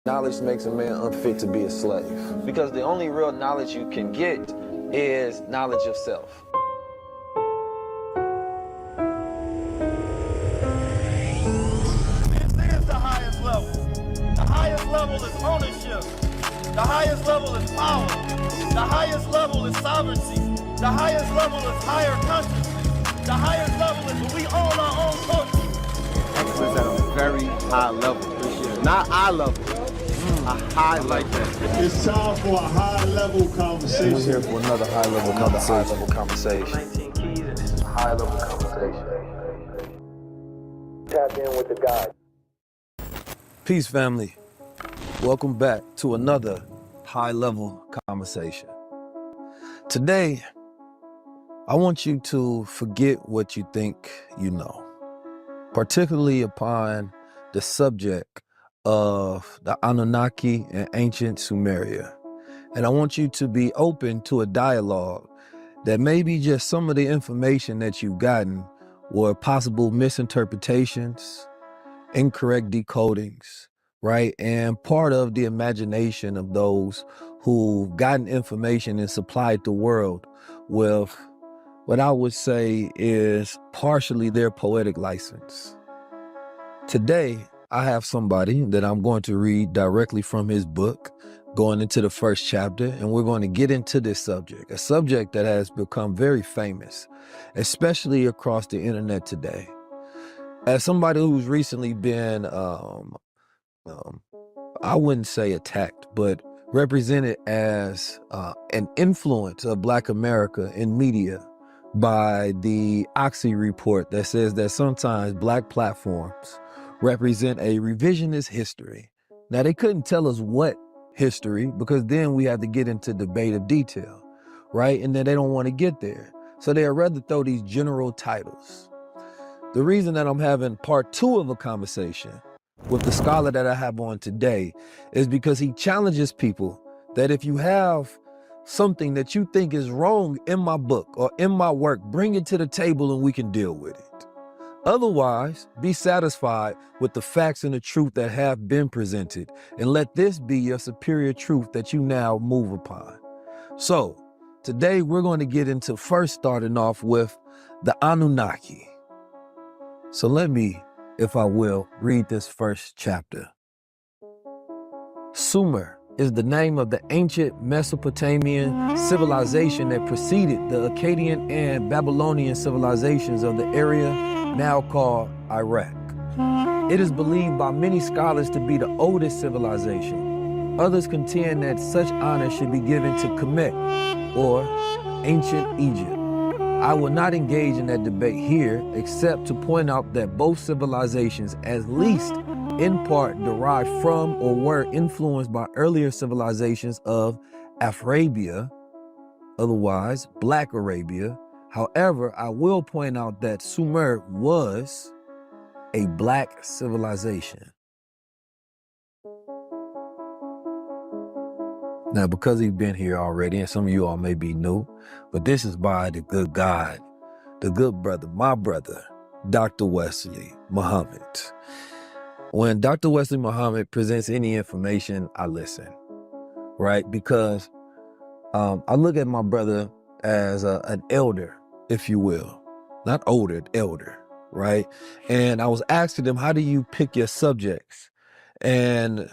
Knowledge makes a man unfit to be a slave. Because the only real knowledge you can get is knowledge of self. This is the highest level. The highest level is ownership. The highest level is power. The highest level is sovereignty. The highest level is higher consciousness. The highest level is when we own our own culture. Excellence at a very high level. Not eye level. A high like that. It's time for a high-level conversation. We're here for another high-level conversation. 19 keys, and this is a high-level conversation. Tap in with the guide. Peace, family. Welcome back to another high-level conversation. Today, I want you to forget what you think you know, particularly upon the subject of the Annunaki and ancient Sumeria. And I want you to be open to a dialogue that maybe just some of the information that you've gotten were possible misinterpretations, incorrect decodings, right? And part of the imagination of those who've gotten information and supplied the world with what I would say is partially their poetic license. Today, I have somebody that I'm going to read directly from his book, going into the first chapter, and we're going to get into this subject, a subject that has become very famous, especially across the internet today. As somebody who's recently been, I wouldn't say attacked, but represented as an influence of Black America in media by the Oxy report that says that sometimes Black platforms represent a revisionist history. Now, they couldn't tell us what history, because then we have to get into debate of detail, right? And then they don't want to get there. So they'd rather throw these general titles. The reason that I'm having part 2 of a conversation with the scholar that I have on today is because he challenges people that if you have something that you think is wrong in my book or in my work, bring it to the table and we can deal with it. Otherwise, be satisfied with the facts and the truth that have been presented, and let this be your superior truth that you now move upon. So, today we're going to get into first starting off with the Annunaki. So let me, if I will, read this first chapter. Sumer is the name of the ancient Mesopotamian civilization that preceded the Akkadian and Babylonian civilizations of the area now called Iraq. It is believed by many scholars to be the oldest civilization. Others contend that such honor should be given to Kemet, or ancient Egypt. I will not engage in that debate here, except to point out that both civilizations, at least in part, derived from or were influenced by earlier civilizations of Arabia, otherwise Black Arabia. However, I will point out that Sumer was a Black civilization. Now, because he's been here already, and some of you all may be new, but this is by the good God, the good brother, my brother, Dr. Wesley Muhammad. When Dr. Wesley Muhammad presents any information, I listen, right? Because I look at my brother as an elder, if you will, not older, elder, right? And I was asking him, how do you pick your subjects? And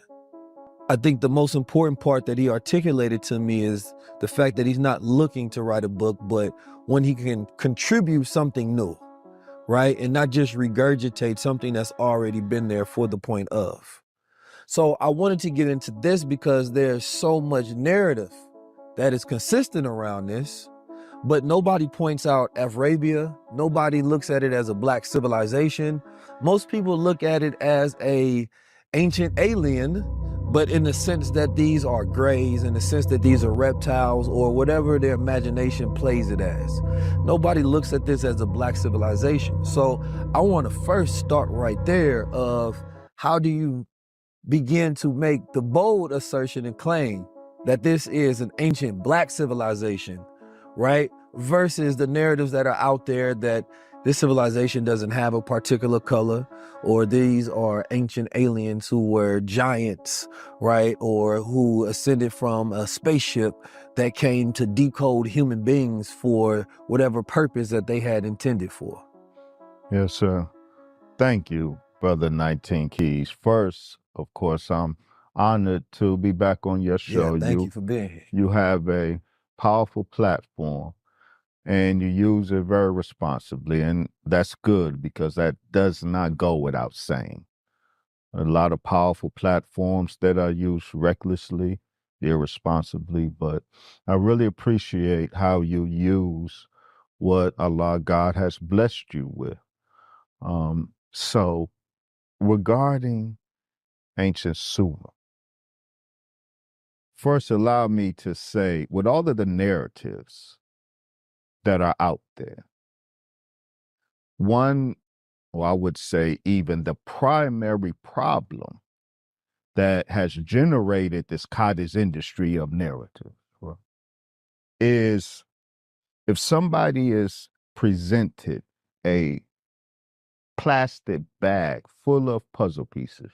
I think the most important part that he articulated to me is the fact that he's not looking to write a book, but when he can contribute something new, right? And not just regurgitate something that's already been there for the point of. So I wanted to get into this because there's so much narrative that is consistent around this, but nobody points out Arabia. Nobody looks at it as a Black civilization. Most people look at it as a ancient alien, but in the sense that these are grays, in the sense that these are reptiles, or whatever their imagination plays it as. Nobody looks at this as a Black civilization. So I want to first start right there of how do you begin to make the bold assertion and claim that this is an ancient Black civilization, right? Versus the narratives that are out there that This civilization doesn't have a particular color, or these are ancient aliens who were giants, right? Or who ascended from a spaceship that came to decode human beings for whatever purpose that they had intended for. Yes, sir. Thank you, Brother 19 Keys. First, of course, I'm honored to be back on your Yeah, show. thank you for being here. You have a powerful platform and you use it very responsibly. And that's good because that does not go without saying. A lot of powerful platforms that are used recklessly, irresponsibly, but I really appreciate how you use what Allah God has blessed you with. So regarding ancient Sumer, first allow me to say, with all of the narratives that are out there, one, or I would say even the primary problem that has generated this cottage industry of narrative is if somebody is presented a plastic bag full of puzzle pieces,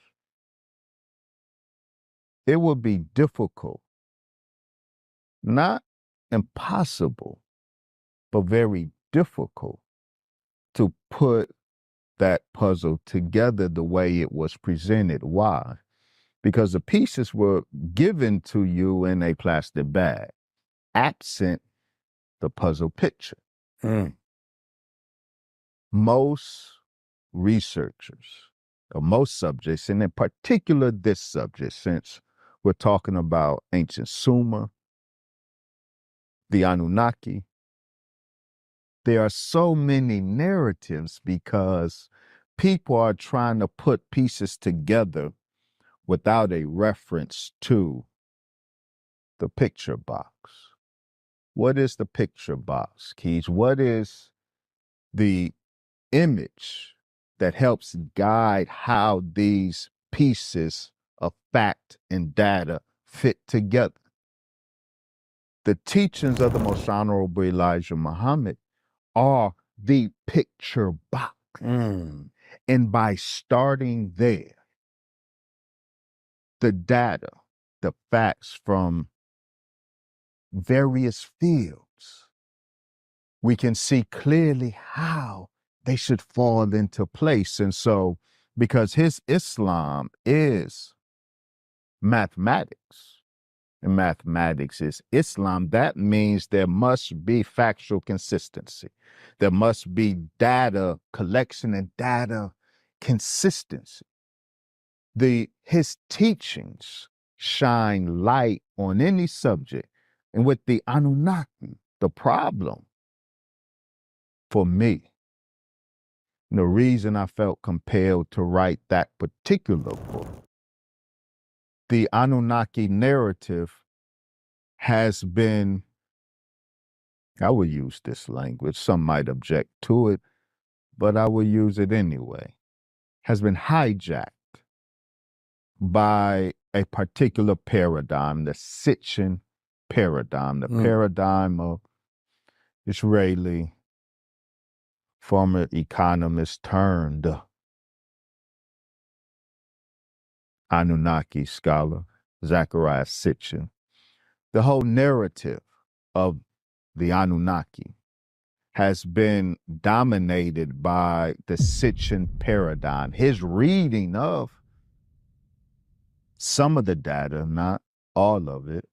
it would be difficult, not impossible, but very difficult to put that puzzle together the way it was presented. Why? Because the pieces were given to you in a plastic bag, absent the puzzle picture. Most researchers, or most subjects, and in particular this subject, since we're talking about ancient Sumer, the Anunnaki, there are so many narratives because people are trying to put pieces together without a reference to the picture box. What is the picture box, Keys? What is the image that helps guide how these pieces of fact and data fit together? The teachings of the Most Honorable Elijah Muhammad are the picture box. And by starting there, the data, the facts from various fields, we can see clearly how they should fall into place. And so, because his Islam is mathematics, and mathematics is Islam, that means there must be factual consistency. There must be data collection and data consistency. His teachings shine light on any subject. And with the Anunnaki, the problem for me, the reason I felt compelled to write that particular book, the Anunnaki narrative has been, I will use this language, some might object to it, but I will use it anyway, has been hijacked by a particular paradigm, the Sitchin paradigm, the paradigm of Israeli former economist turned Anunnaki scholar, Zachariah Sitchin. The whole narrative of the Anunnaki has been dominated by the Sitchin paradigm. His reading of some of the data, not all of it,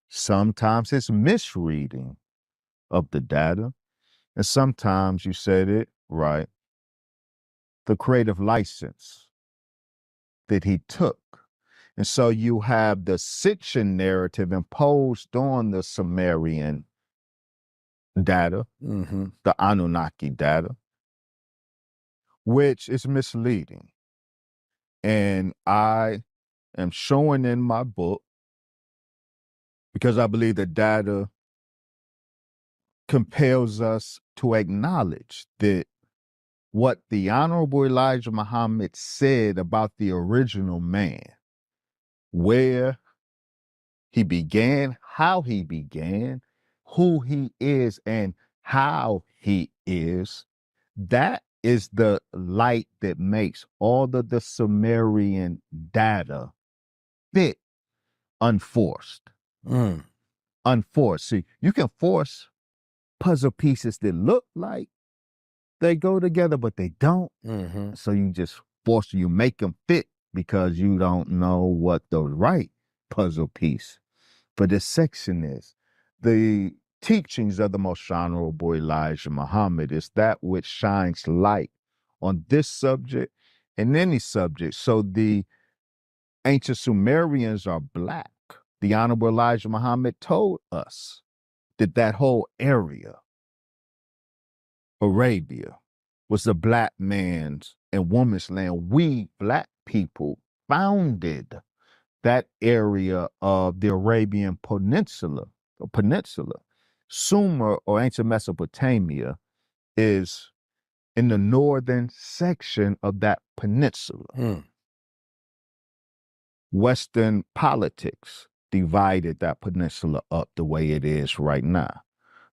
sometimes his misreading of the data, and sometimes, you said it right, the creative license that he took. And so you have the Sitchin narrative imposed on the Sumerian data, the Anunnaki data, which is misleading. And I am showing in my book, because I believe the data compels us to acknowledge that what the Honorable Elijah Muhammad said about the original man, where he began, how he began, who he is, and how he is, That is the light that makes all of the Sumerian data fit unforced. Mm. Unforced. See, you can force puzzle pieces that look like they go together, but they don't. Mm-hmm. So you make them fit because you don't know what the right puzzle piece for this section is. The teachings of the most honorable Elijah Muhammad is that which shines light on this subject and any subject. So the ancient Sumerians are black. The honorable Elijah Muhammad told us that that whole area, Arabia, was the black man's and woman's land. We black people founded that area of the Arabian Peninsula. Sumer or ancient Mesopotamia is in the northern section of that peninsula. Mm. Western politics divided that peninsula up the way it is right now.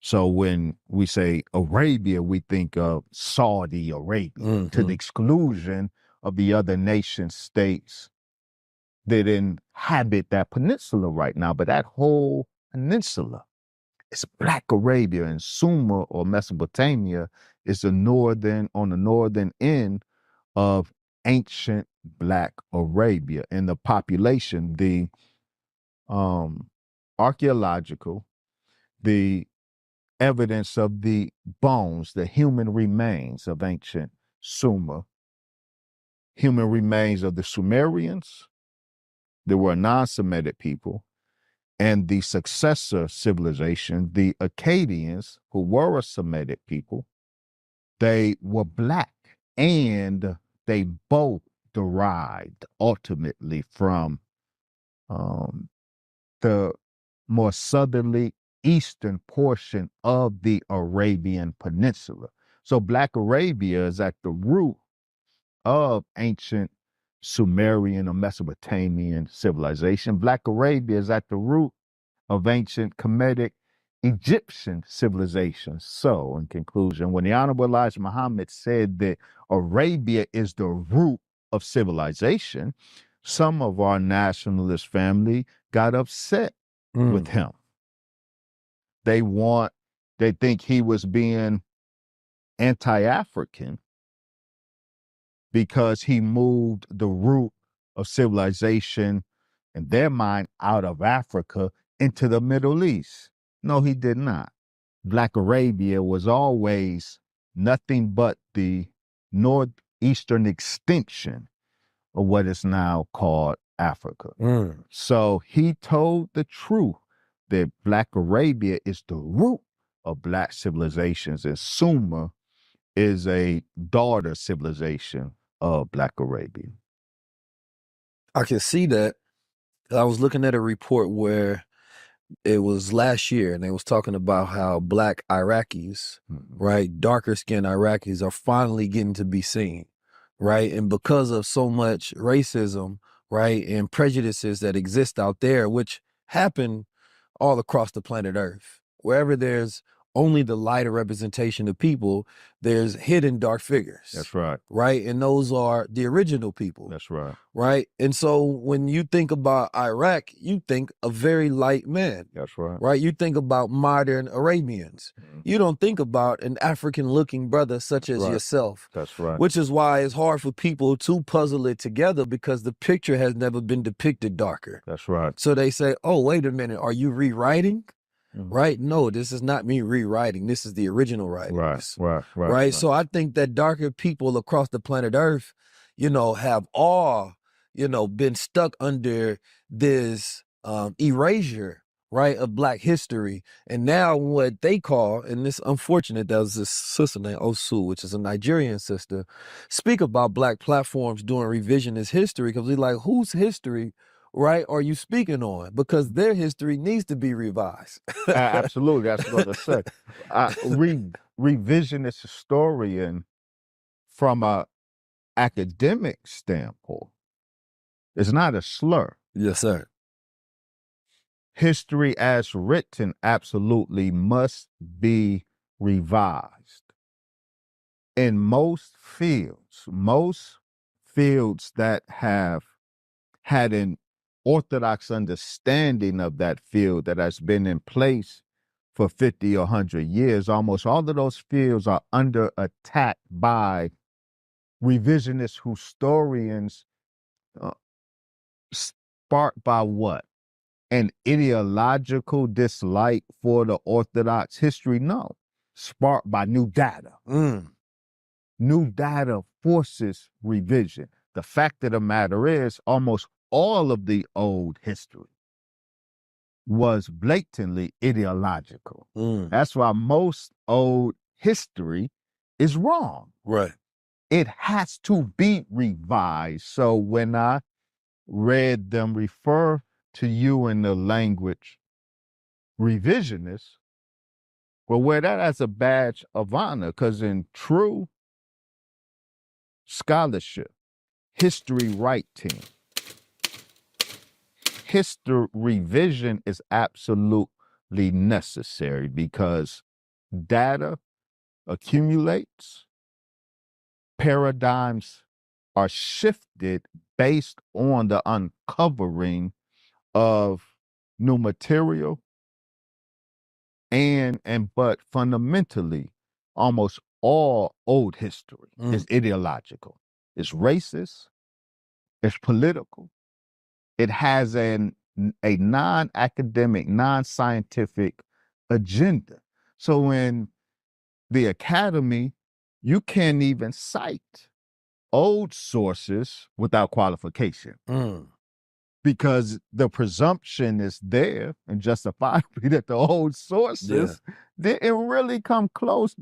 So when we say Arabia, we think of Saudi Arabia to the exclusion of the other nation states that inhabit that peninsula right now. But that whole peninsula is Black Arabia, and Sumer or Mesopotamia is on the northern end of ancient Black Arabia. And the population, the archaeological, the evidence of the bones, the human remains of ancient Sumer, human remains of the Sumerians, there were non-Semitic people, and the successor civilization, the Akkadians, who were a Semitic people, they were black, and they both derived ultimately from the more southerly eastern portion of the Arabian Peninsula. So Black Arabia is at the root of ancient Sumerian or Mesopotamian civilization. Black Arabia is at the root of ancient Kemetic Egyptian civilization. So, in conclusion, when the Honorable Elijah Muhammad said that Arabia is the root of civilization, some of our nationalist family got upset with him. They think he was being anti-African because he moved the root of civilization in their mind out of Africa into the Middle East. No, he did not. Black Arabia was always nothing but the northeastern extension of what is now called Africa. So he told the truth that Black Arabia is the root of Black civilizations, and Sumer is a daughter civilization of Black Arabia. I can see that. I was looking at a report where it was last year, and they was talking about how Black Iraqis, right, darker skinned Iraqis are finally getting to be seen, right? And because of so much racism, right, and prejudices that exist out there, which happen all across the planet Earth, wherever there's only the lighter representation of people, there's hidden dark figures. That's right. Right? And those are the original people. That's right. Right? And so when you think about Iraq, you think a very light man. That's right. Right? You think about modern Arabians. You don't think about an African-looking brother such as yourself. That's right. Which is why it's hard for people to puzzle it together, because the picture has never been depicted darker. That's right. So they say, oh, wait a minute, are you rewriting? Right? No, this is not me rewriting. This is the original writings. Right. So I think that darker people across the planet Earth, have all, been stuck under this erasure, right, of Black history. And now what they call, and this unfortunate, that was this sister named Osu, which is a Nigerian sister, speak about Black platforms doing revisionist history, because we're like, whose history, right, are you speaking on? Because their history needs to be revised. Absolutely, that's what I say. Revisionist historian, from a academic standpoint, is not a slur. Yes, sir. History as written absolutely must be revised. in most fields that have had an orthodox understanding of that field that has been in place for 50 or 100 years, almost all of those fields are under attack by revisionist historians, uh, sparked by what? An ideological dislike for the orthodox history? No, sparked by new data. New data forces revision. The fact of the matter is, almost all of the old history was blatantly ideological. That's why most old history is wrong. Right. It has to be revised. So when I read them refer to you in the language revisionist, well, wear that as a badge of honor, because in true scholarship, history writing, history revision is absolutely necessary because data accumulates, paradigms are shifted based on the uncovering of new material, but fundamentally, almost all old history is ideological. It's racist, it's political, it has a non-academic, non-scientific agenda. So in the academy, you can't even cite old sources without qualification because the presumption is there and justifiably that the old sources didn't really come close.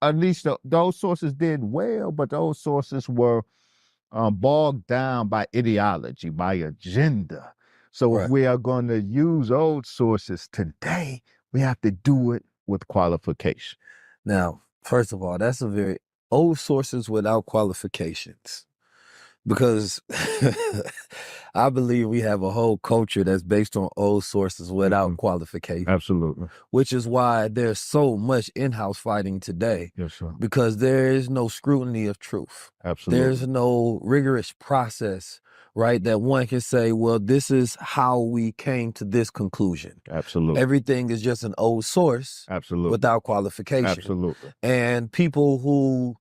At least those sources did well, but those sources were bogged down by ideology, by agenda. So if we are going to use old sources today, we have to do it with qualification. Now, first of all, that's a very old sources without qualifications. Because I believe we have a whole culture that's based on old sources without qualification. Absolutely. Which is why there's so much in-house fighting today. Yes, sir. Because there is no scrutiny of truth. Absolutely. There's no rigorous process, right, that one can say, well, this is how we came to this conclusion. Absolutely. Everything is just an old source. Absolutely. Without qualification. Absolutely. And people who,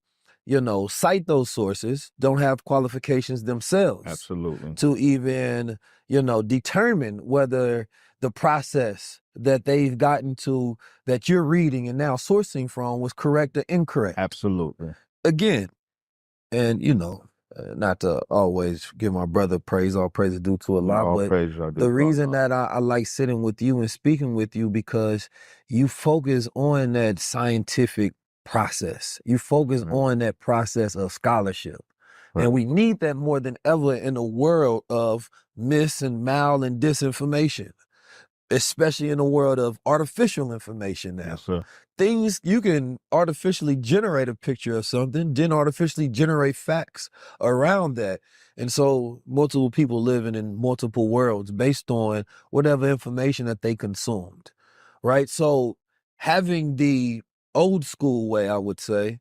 cite those sources don't have qualifications themselves. Absolutely. To even, determine whether the process that they've gotten to, that you're reading and now sourcing from, was correct or incorrect. Absolutely. Again, and not to always give my brother praise, all praise is due to Allah, All but praise are due the to reason Allah. that I like sitting with you and speaking with you, because you focus on that scientific process. You focus on that process of scholarship. And we need that more than ever in a world of mis and mal and disinformation, especially in a world of artificial information now. Yes, sir. Things, you can artificially generate a picture of something, then artificially generate facts around that. And so multiple people living in multiple worlds based on whatever information that they consumed, right? So having the old school way, I would say,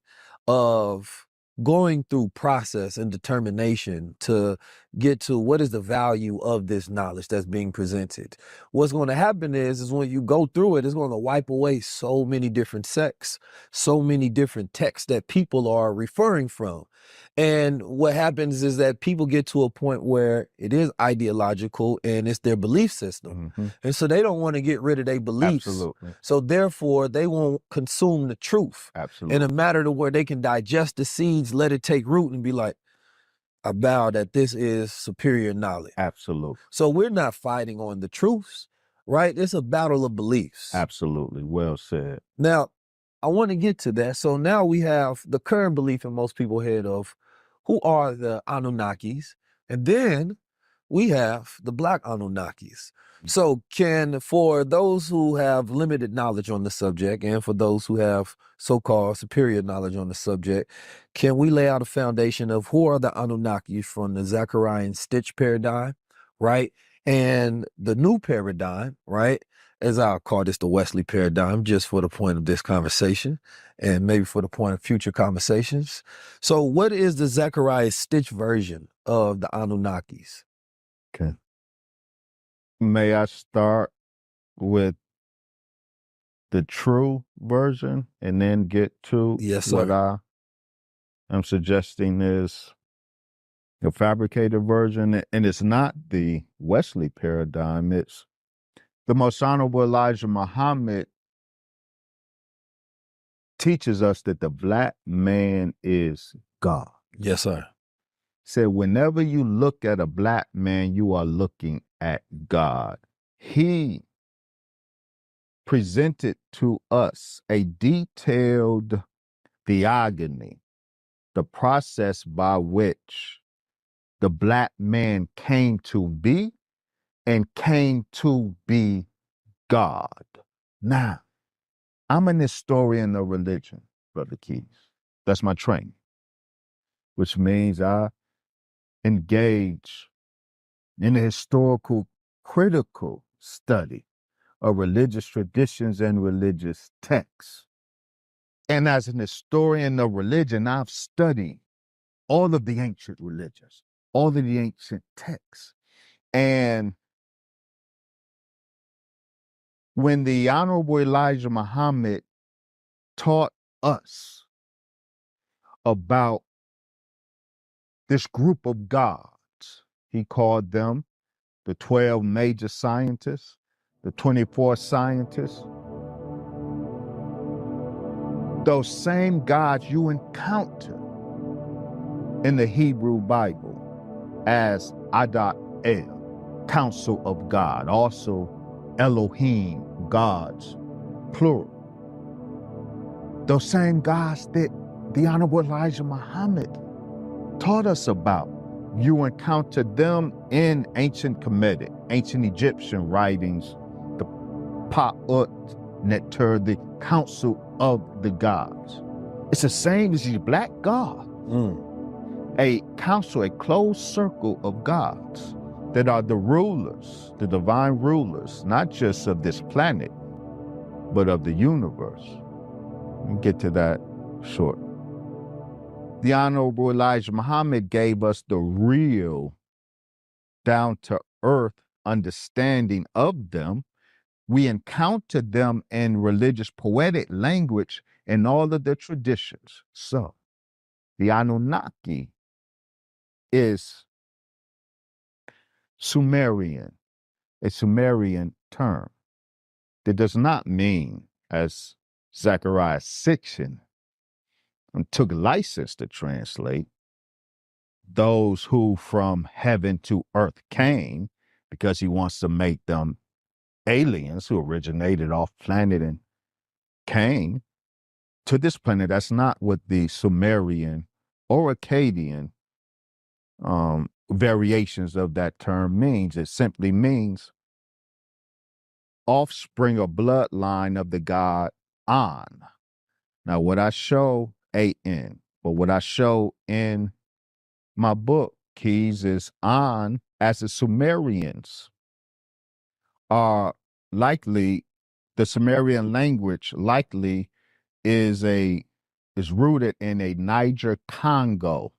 of going through process and determination to get to what is the value of this knowledge that's being presented. What's going to happen is when you go through it, it's going to wipe away so many different sects, so many different texts that people are referring from. And what happens is that people get to a point where it is ideological and it's their belief system. And so they don't want to get rid of their beliefs. Absolutely. So therefore, they won't consume the truth. Absolutely. In a matter to where they can digest the seeds, let it take root, and be like, I bow that this is superior knowledge. Absolutely. So we're not fighting on the truths, right? It's a battle of beliefs. Absolutely. Well said. Now, I want to get to that. So now we have the current belief in most people's head of who are the Anunnakis, and then we have the Black Anunnakis. So for those who have limited knowledge on the subject, and for those who have so-called superior knowledge on the subject, can we lay out a foundation of who are the Anunnakis from the Zacharian Stitch paradigm, right? And the new paradigm, right? as I'll call this the Wesley paradigm, just for the point of this conversation and maybe for the point of future conversations. So what is the Zechariah Stitch version of the Anunnakis? Okay. May I start with the true version and then get to Yes, what sir. I am suggesting is the fabricated version? And it's not the Wesley paradigm. It's the most honorable Elijah Muhammad teaches us that the black man is God. Yes, sir. Said whenever you look at a black man, you are looking at God. He presented to us a detailed theogony, the process by which the black man came to be and came to be God. Now, I'm an historian of religion, Brother Keys. That's my training, which means I engage in a historical, critical study of religious traditions and religious texts. And as an historian of religion, I've studied all of the ancient religions, all of the ancient texts. And when the Honorable Elijah Muhammad taught us about this group of gods, he called them the 12 major scientists, the 24 scientists. Those same gods you encounter in the Hebrew Bible as Adat El, council of God, also Elohim, gods, plural. Those same gods that the Honorable Elijah Muhammad taught us about. You encounter them in ancient Kemetic, ancient Egyptian writings, the Pa'ut Neter, the council of the gods. It's the same as these black gods. A council, a closed circle of gods that are the rulers, the divine rulers, not just of this planet, but of the universe. We'll get to that shortly. The Honorable Elijah Muhammad gave us the real, down-to-earth understanding of them. We encounter them in religious poetic language in all of the traditions. So, the Anunnaki is Sumerian, a Sumerian term that does not mean, as Zechariah Sitchin took license to translate, those who from heaven to earth came, because he wants to make them aliens who originated off planet and came to this planet. That's not what the Sumerian or Akkadian variations of that term means. It simply means offspring or bloodline of the god An. Now, what I show A-N, but what I show in my book, Keys, is An, as the Sumerians are likely, the Sumerian language likely is rooted in a Niger-Congo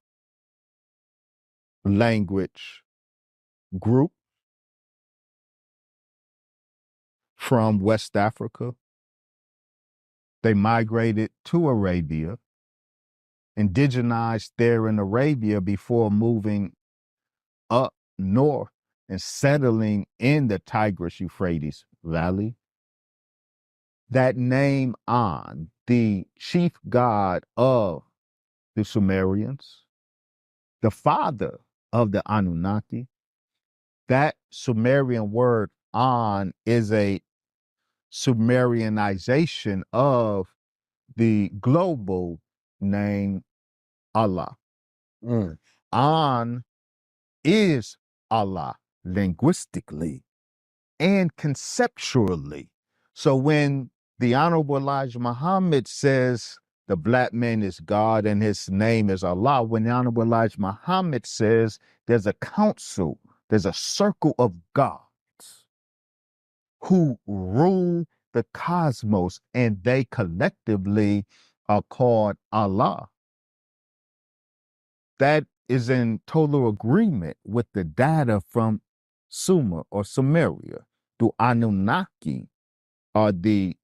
language group from West Africa. They migrated to Arabia, indigenized there in Arabia before moving up north and settling in the Tigris-Euphrates Valley. That name An, the chief god of the Sumerians, the father of the Anunnaki, that Sumerian word An is a Sumerianization of the global name Allah. An is Allah linguistically and conceptually. So when the Honorable Elijah Muhammad says the black man is God and his name is Allah, when the Honorable Elijah Muhammad says there's a council, there's a circle of gods who rule the cosmos, and they collectively are called Allah. That is in total agreement with the data from Sumer or Sumeria. The Anunnaki are the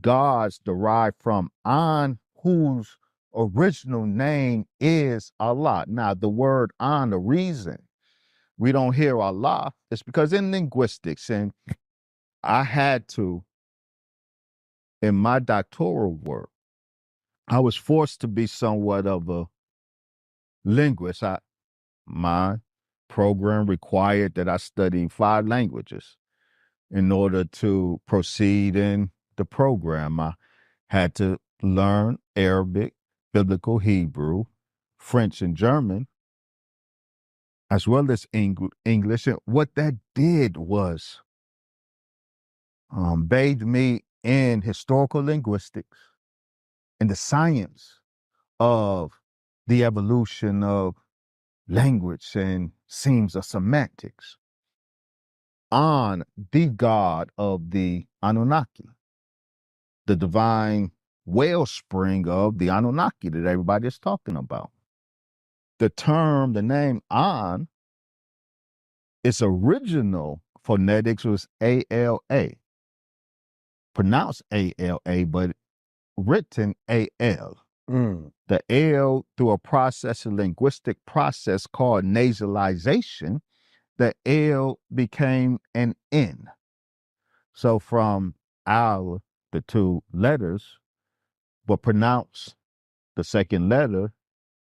gods derived from An, whose original name is Allah. Now, the word An, the reason we don't hear Allah is because in linguistics, and I had to, in my doctoral work, I was forced to be somewhat of a linguist. My program required that I study 5 languages in order to proceed in the program. I had to learn Arabic, Biblical Hebrew, French, and German, as well as English. And what that did was bathed me in historical linguistics and the science of the evolution of language and seams of semantics on the God of the Anunnaki, the divine wellspring of the Anunnaki that everybody is talking about. The name An, its original phonetics was A-L-A, pronounced A-L-A, but written A-L. The L, through a linguistic process called nasalization, the L became an N. So from Al, the 2 letters, but pronounce the second letter,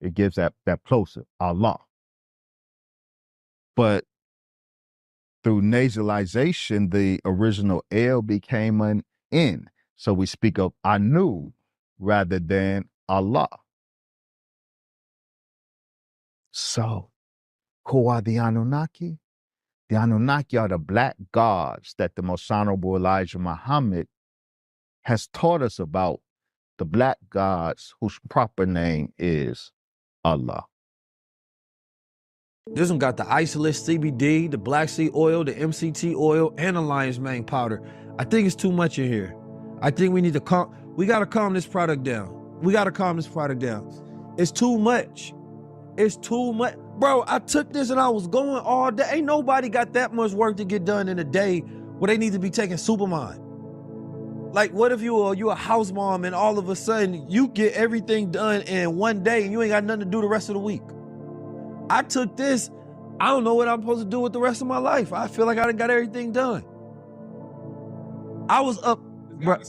it gives that plosive, Allah. But through nasalization, the original L became an N. So we speak of Anu rather than Allah. So, who are the Anunnaki? The Anunnaki are the black gods that the Most Honorable Elijah Muhammad has taught us about, the black gods whose proper name is Allah. This one got the isolate CBD, the black seed oil, the MCT oil, and the lion's mane powder. I think it's too much in here. I think we need to we gotta calm this product down. We gotta calm this product down. It's too much. It's too much. Bro, I took this and I was going all day. Ain't nobody got that much work to get done in a day where they need to be taking Supermind. Like, what if you a house mom and all of a sudden you get everything done in one day and you ain't got nothing to do the rest of the week? I took this, I don't know what I'm supposed to do with the rest of my life. I feel like I done got everything done. I was up, right.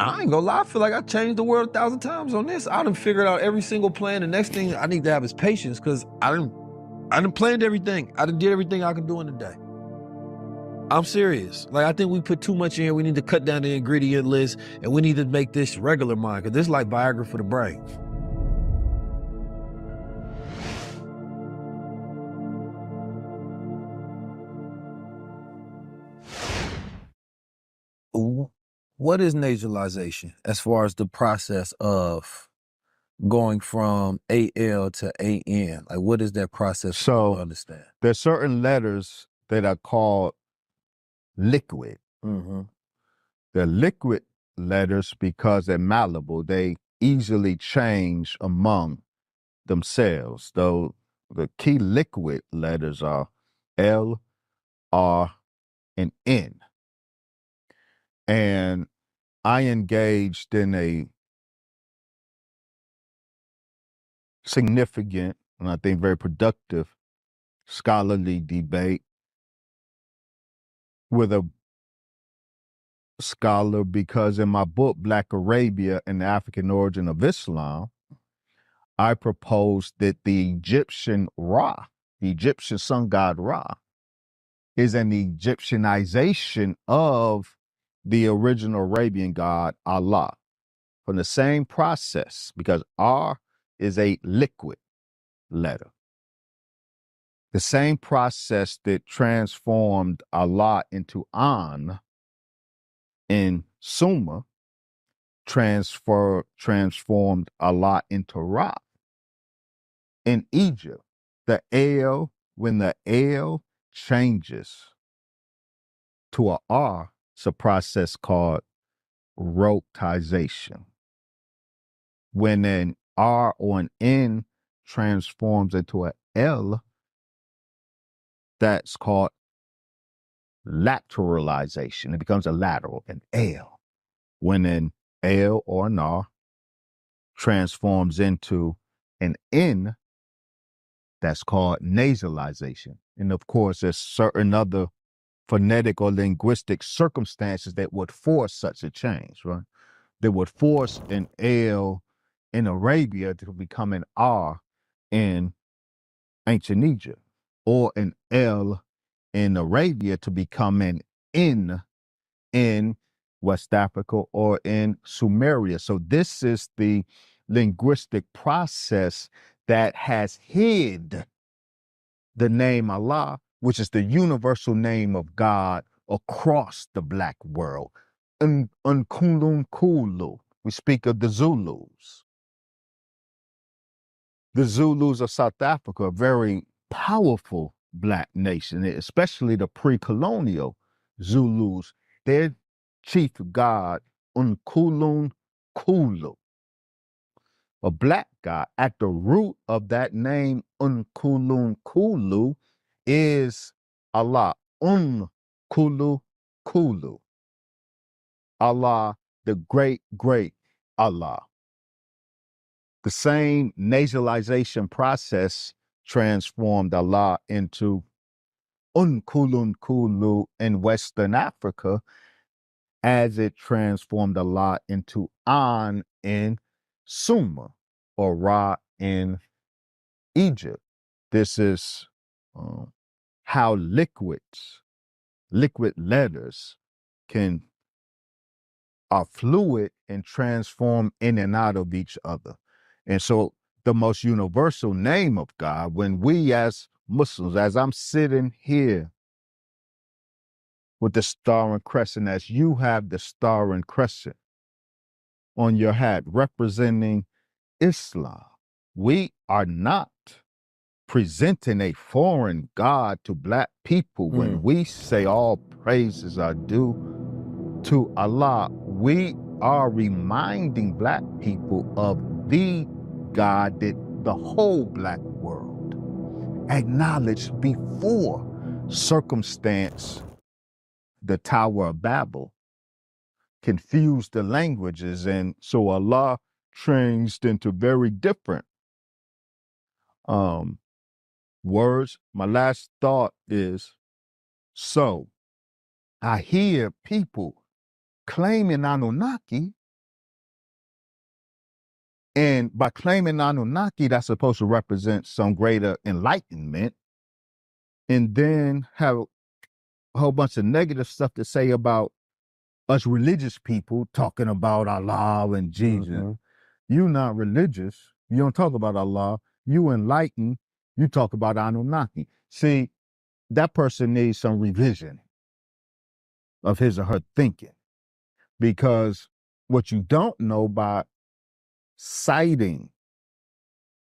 I ain't gonna lie, I feel like I changed the world 1,000 times on this. I done figured out every single plan. The next thing I need to have is patience, because I done planned everything. I done did everything I could do in a day. I'm serious. Like, I think we put too much in here. We need to cut down the ingredient list, and we need to make this regular mind, because this is like Viagra for the brain. What is nasalization as far as the process of going from AL to AN? Like, what is that process? So to understand? There's certain letters that are called liquid. Mm-hmm. They're liquid letters because they're malleable. They easily change among themselves. Though the key liquid letters are L, R, and N. And I engaged in a significant and I think very productive scholarly debate with a scholar, because in my book, Black Arabia and the African Origin of Islam, I proposed that the Egyptian Ra, the Egyptian sun god Ra, is an Egyptianization of the original Arabian god Allah, from the same process, because R is a liquid letter. The same process that transformed Allah into An in Sumer transformed Allah into Ra in Egypt. When the L changes to a R, it's a process called rotization. When an R or an N transforms into an L, that's called lateralization. It becomes a lateral, an L. When an L or an R transforms into an N, that's called nasalization. And of course, there's certain other phonetic or linguistic circumstances that would force such a change, right? That would force an L in Arabia to become an R in ancient Egypt, or an L in Arabia to become an N in West Africa or in Sumeria. So this is the linguistic process that has hid the name Allah, which is the universal name of God across the black world. Nkulunkulu. We speak of the Zulus. The Zulus of South Africa, a very powerful black nation, especially the pre-colonial Zulus. Their chief god, Nkulunkulu, a black god. At the root of that name, Nkulunkulu, is Allah. Nkulu. Allah, the great, great Allah. The same nasalization process transformed Allah into Nkulunkulu in Western Africa, as it transformed Allah into An in Sumer, or Ra in Egypt. This is how liquid letters are fluid and transform in and out of each other. And so the most universal name of God, when we as Muslims, as I'm sitting here with the star and crescent, as you have the star and crescent on your hat representing Islam, we are not presenting a foreign God to black people. When we say all praises are due to Allah, we are reminding black people of the God that the whole black world acknowledged before circumstance, the Tower of Babel, confused the languages. And so Allah changed into very different words. My last thought is, so I hear people claiming Anunnaki, and by claiming Anunnaki, that's supposed to represent some greater enlightenment, and then have a whole bunch of negative stuff to say about us religious people talking about Allah and Jesus. You not religious. You don't talk about Allah. You enlightened. You talk about Anunnaki. See, that person needs some revision of his or her thinking, because what you don't know by citing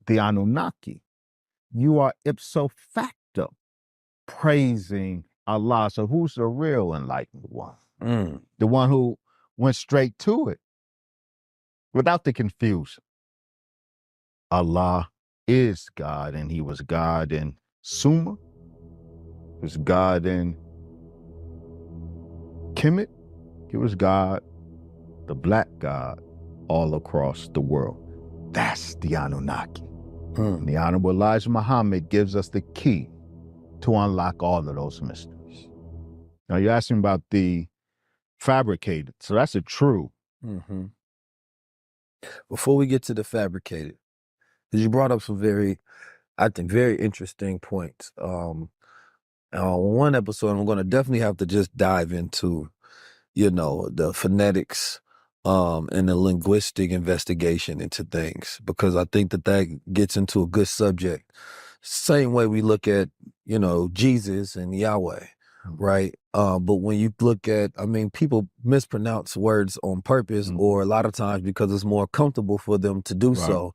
the Anunnaki, you are ipso facto praising Allah. So who's the real enlightened one? The one who went straight to it without the confusion. Allah is God, and he was God in Sumer, he was God in Kemet, he was God, the black God, all across the world. That's the Anunnaki. And the Honorable Elijah Muhammad gives us the key to unlock all of those mysteries. Now, you're asking about the fabricated. So that's a true. Before we get to the fabricated, because you brought up some very interesting points. On one episode, I'm going to definitely have to just dive into, the phonetics and the linguistic investigation into things, because I think that gets into a good subject. Same way we look at, Jesus and Yahweh, right? But when you look at, people mispronounce words on purpose, or a lot of times because it's more comfortable for them to do so.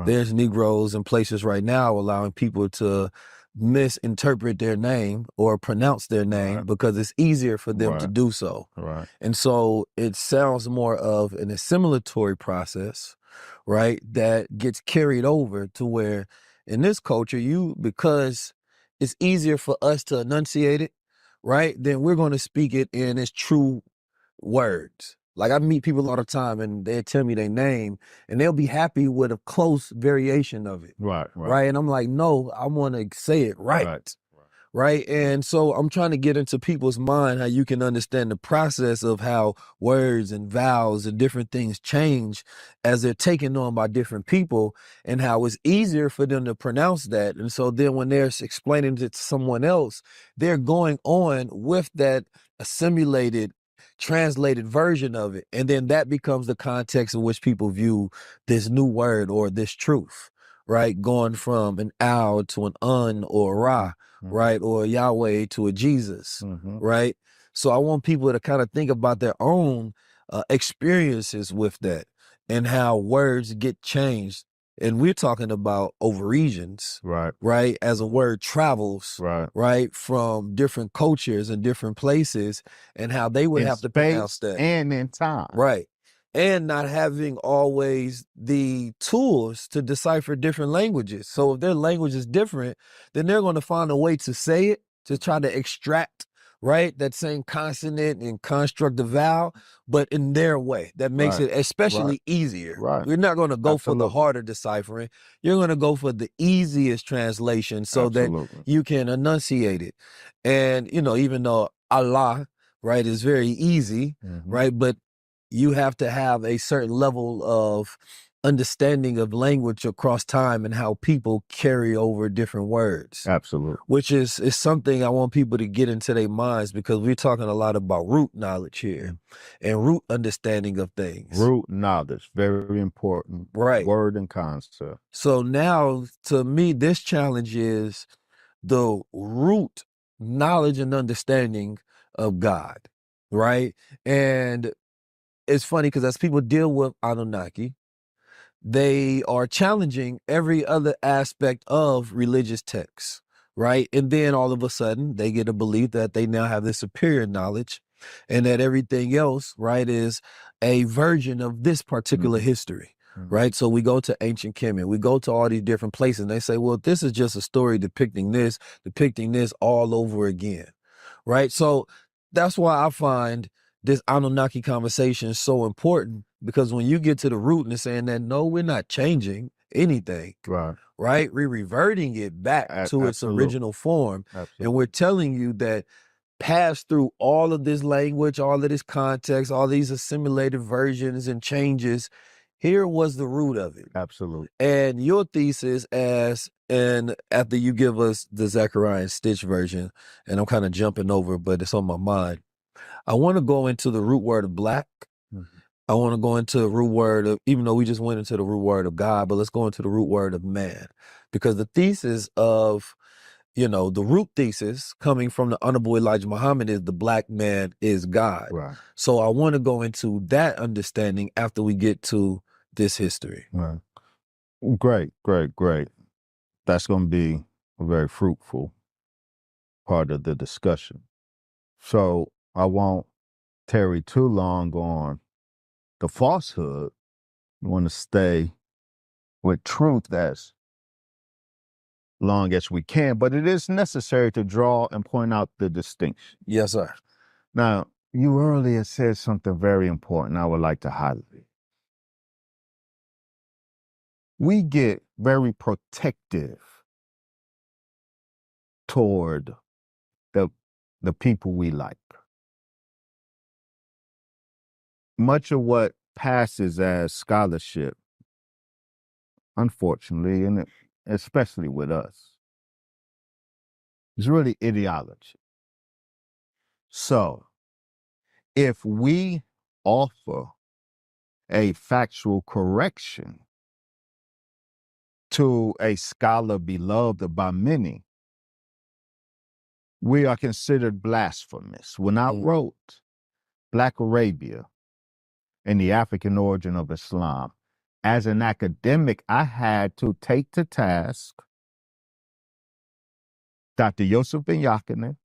There's Negroes in places right now allowing people to misinterpret their name or pronounce their name Right. because it's easier for them to Right. do so. Right. And so it sounds more of an assimilatory process, right? That gets carried over to where in this culture, because it's easier for us to enunciate it, right? Then we're going to speak it in its true words. Like I meet people all the time and they tell me their name and they'll be happy with a close variation of it. Right. Right. Right. And I'm like, no, I want to say it right. Right. Right. And so I'm trying to get into people's mind how you can understand the process of how words and vowels and different things change as they're taken on by different people and how it's easier for them to pronounce that. And so then when they're explaining it to someone else, they're going on with that assimilated, translated version of it. And then that becomes the context in which people view this new word or this truth, right? Going from an owl to an un or a ra. Right? Or Yahweh to a Jesus, right? So I want people to kind of think about their own experiences with that and how words get changed. And we're talking about over regions, Right. right? As a word travels, Right. from different cultures and different places and how they would In have to pronounce space that. and in time. Right. And not having always the tools to decipher different languages. So if their language is different, then they're going to find a way to say it, to try to extract, right, that same consonant and construct the vowel, but in their way. That makes Right. it especially Right. easier. Right. We're not going to go for the Absolutely. harder deciphering. You're going to go for the easiest translation so Absolutely. that you can enunciate it. And, even though Allah, right, is very easy, right, but you have to have a certain level of understanding of language across time and how people carry over different words. Absolutely. Which is something I want people to get into their minds because we're talking a lot about root knowledge here and root understanding of things. Root knowledge, very important. Right. Word and concept. So now, to me, this challenge is the root knowledge and understanding of God, right? And it's funny because as people deal with Annunaki, they are challenging every other aspect of religious texts, right? And then all of a sudden they get a belief that they now have this superior knowledge and that everything else, right, is a version of this particular history, right? So we go to ancient Kemet, we go to all these different places and they say, well, this is just a story depicting this all over again, right? So that's why I find this Anunnaki conversation is so important because when you get to the root and saying that, no, we're not changing anything, right? We're reverting it back to its original form. And we're telling you that pass through all of this language, all of this context, all these assimilated versions and changes. Here was the root of it. Absolutely. And your thesis and after you give us the Zechariah and Stitch version, and I'm kind of jumping over, but it's on my mind. I want to go into the root word of black. I want to go into the root word of, even though we just went into the root word of God, but let's go into the root word of man. Because the thesis of, the root thesis coming from the Honorable Elijah Muhammad is the black man is God. Right. So I want to go into that understanding after we get to this history. Right. Great. That's going to be a very fruitful part of the discussion. So I won't tarry too long on the falsehood. I want to stay with truth as long as we can, but it is necessary to draw and point out the distinction. Yes, sir. Now, you earlier said something very important I would like to highlight. We get very protective toward the people we like. Much of what passes as scholarship, unfortunately, and especially with us, is really ideology. So, if we offer a factual correction to a scholar beloved by many, we are considered blasphemous. When I wrote Black Arabia and the African origin of Islam, as an academic, I had to take to task Dr. Yosef Ben Yakinen,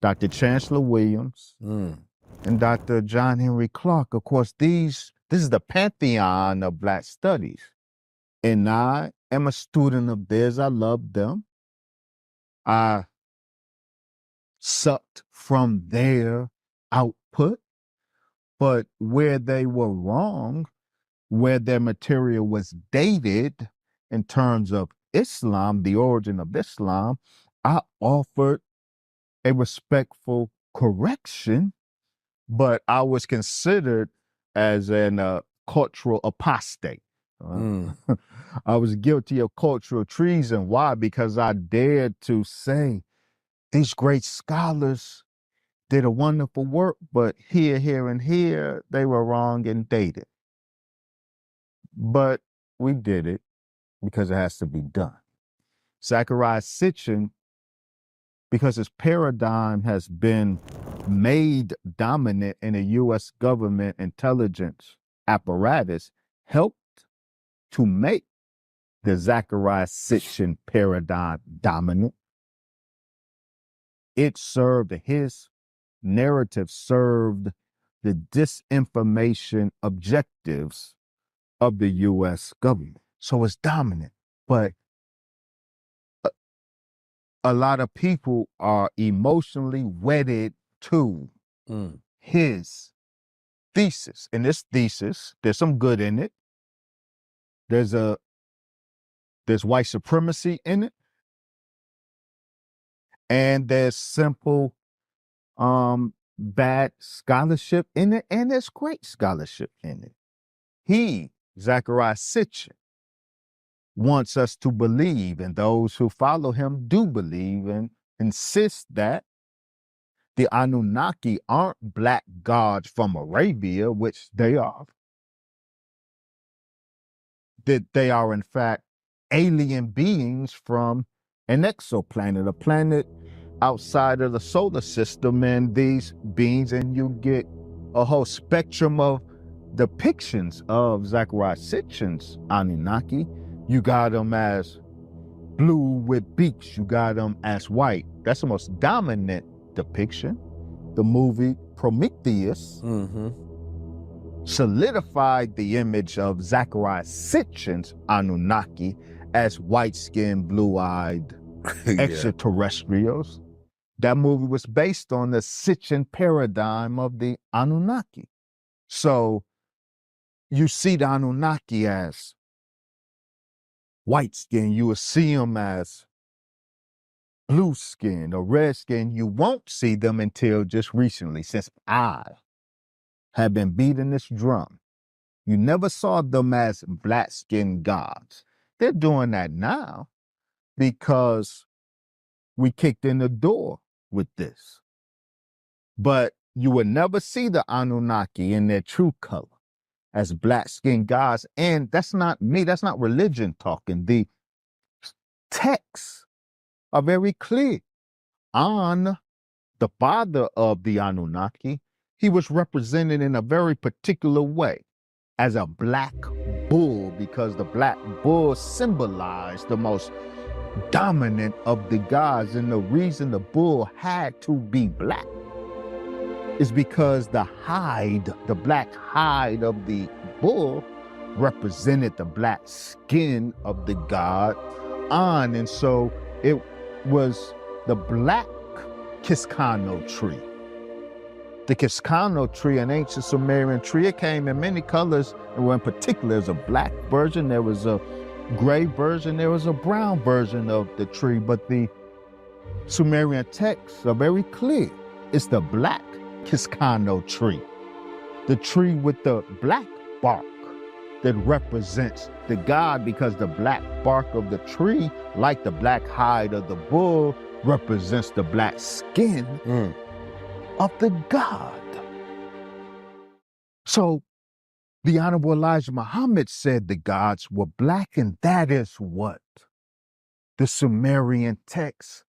Dr. Chancellor Williams, and Dr. John Henry Clark. Of course, this is the pantheon of Black studies. And I am a student of theirs. I love them. I sucked from their output, but where they were wrong, where their material was dated in terms of Islam, the origin of Islam, I offered a respectful correction, but I was considered as an cultural apostate. I was guilty of cultural treason. Why? Because I dared to say these great scholars did a wonderful work, but here, and here, they were wrong and dated. But we did it because it has to be done. Zachariah Sitchin, because his paradigm has been made dominant in the U.S. government intelligence apparatus, helped to make the Zachariah Sitchin paradigm dominant. His narrative served the disinformation objectives of the U.S. government. So it's dominant. But a lot of people are emotionally wedded to his thesis. And this thesis, there's some good in it. There's white supremacy in it. And there's simple bad scholarship in it, and there's great scholarship in it. He, Zachariah Sitchin, wants us to believe, and those who follow him do believe and insist that the Anunnaki aren't black gods from Arabia, which they are. That they are, in fact, alien beings from an exoplanet, a planet outside of the solar system, and these beings, and you get a whole spectrum of depictions of Zachariah Sitchin's Anunnaki. You got them as blue with beaks. You got them as white. That's the most dominant depiction. The movie Prometheus solidified the image of Zachariah Sitchin's Anunnaki as white-skinned, blue-eyed extraterrestrials. That movie was based on the Sitchin paradigm of the Anunnaki. So you see the Anunnaki as white skin, you will see them as blue skin or red skin. You won't see them until just recently, since I have been beating this drum. You never saw them as black skinned gods. They're doing that now because we kicked in the door with this. But you would never see the Anunnaki in their true color as black-skinned gods. And that's not me, that's not religion talking. The texts are very clear. On the father of the Anunnaki, he was represented in a very particular way as a black bull, because the black bull symbolized the most dominant of the gods. And the reason the bull had to be black is because the hide, the black hide of the bull represented the black skin of the god On. And so it was the black Kiskano tree. The Kiskano tree, an ancient Sumerian tree, it came in many colors, and in particular, there's a black version, there was a gray version, there was a brown version of the tree, but the Sumerian texts are very clear. It's the black Kiskano tree, the tree with the black bark that represents the god, because the black bark of the tree, like the black hide of the bull, represents the black skin of the god. So the Honorable Elijah Muhammad said the gods were black, and that is what the Sumerian texts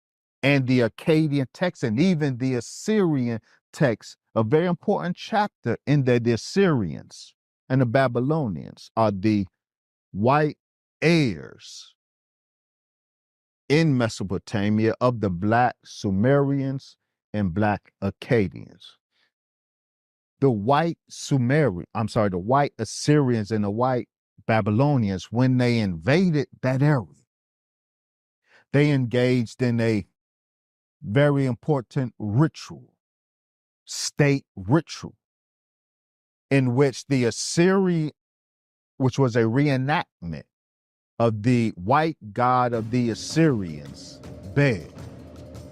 and the Akkadian texts and even the Assyrian texts, a very important chapter in that the Assyrians and the Babylonians are the white heirs in Mesopotamia of the Black Sumerians and Black Akkadians. The white the white Assyrians and the white Babylonians, when they invaded that area, they engaged in a very important ritual, state ritual, in which the Assyrian, which was a reenactment of the white god of the Assyrians, Bel,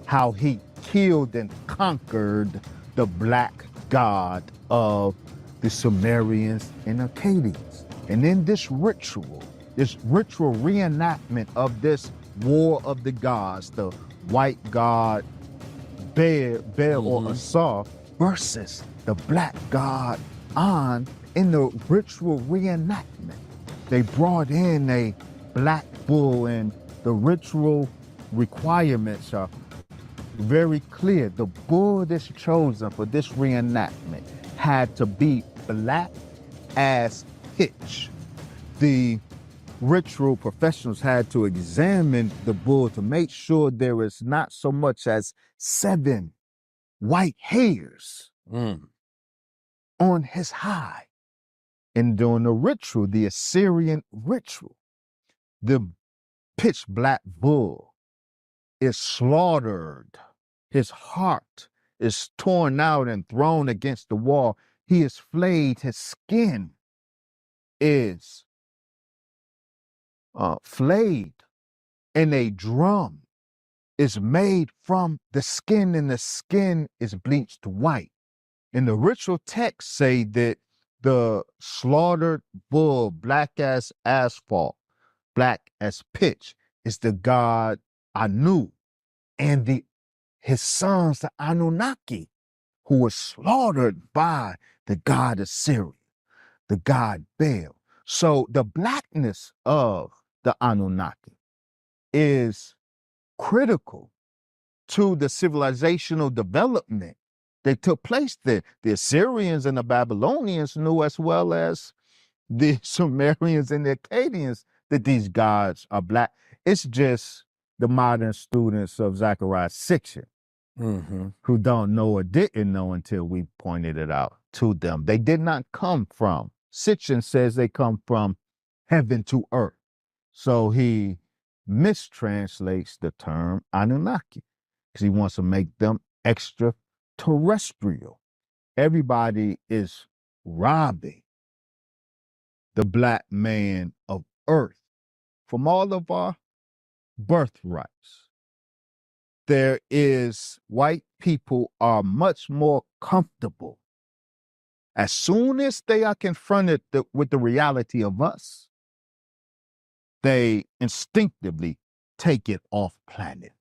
how he killed and conquered the black god of the Sumerians and Akkadians. And in this ritual reenactment of this war of the gods, the white god Bel or Asar versus the black god An, in the ritual reenactment, they brought in a black bull, and the ritual requirements are very clear. The bull that's chosen for this reenactment had to be black as pitch. The ritual professionals had to examine the bull to make sure there is not so much as 7 white hairs on his hide. And during the ritual, the Assyrian ritual, the pitch black bull is slaughtered. His heart is torn out and thrown against the wall. He is flayed. His skin is flayed. And a drum is made from the skin, and the skin is bleached white. And the ritual texts say that the slaughtered bull, black as asphalt, black as pitch, is the god Anu, and his sons, the Annunaki, who were slaughtered by the god Assyria, the god Bel. So the blackness of the Anunnaki is critical to the civilizational development that took place there. The Assyrians and the Babylonians knew, as well as the Sumerians and the Akkadians, that these gods are black. It's just the modern students of Zechariah 6 who don't know or didn't know until we pointed it out to them. They did not come from, Sitchin says they come from heaven to earth. So he mistranslates the term Anunnaki because he wants to make them extraterrestrial. Everybody is robbing the black man of earth from all of our birthrights. White people are much more comfortable. As soon as they are confronted with the reality of us, they instinctively take it off planet.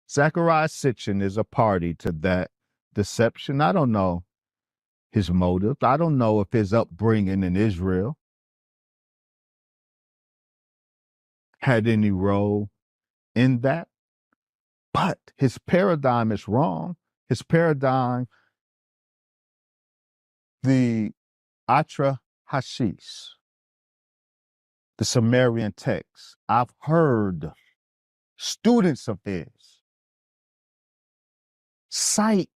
Zechariah Sitchin is a party to that deception. I don't know his motives. I don't know if his upbringing in Israel had any role in that. But his paradigm is wrong. His paradigm, the Atra Hashis, the Sumerian text, I've heard students of his cite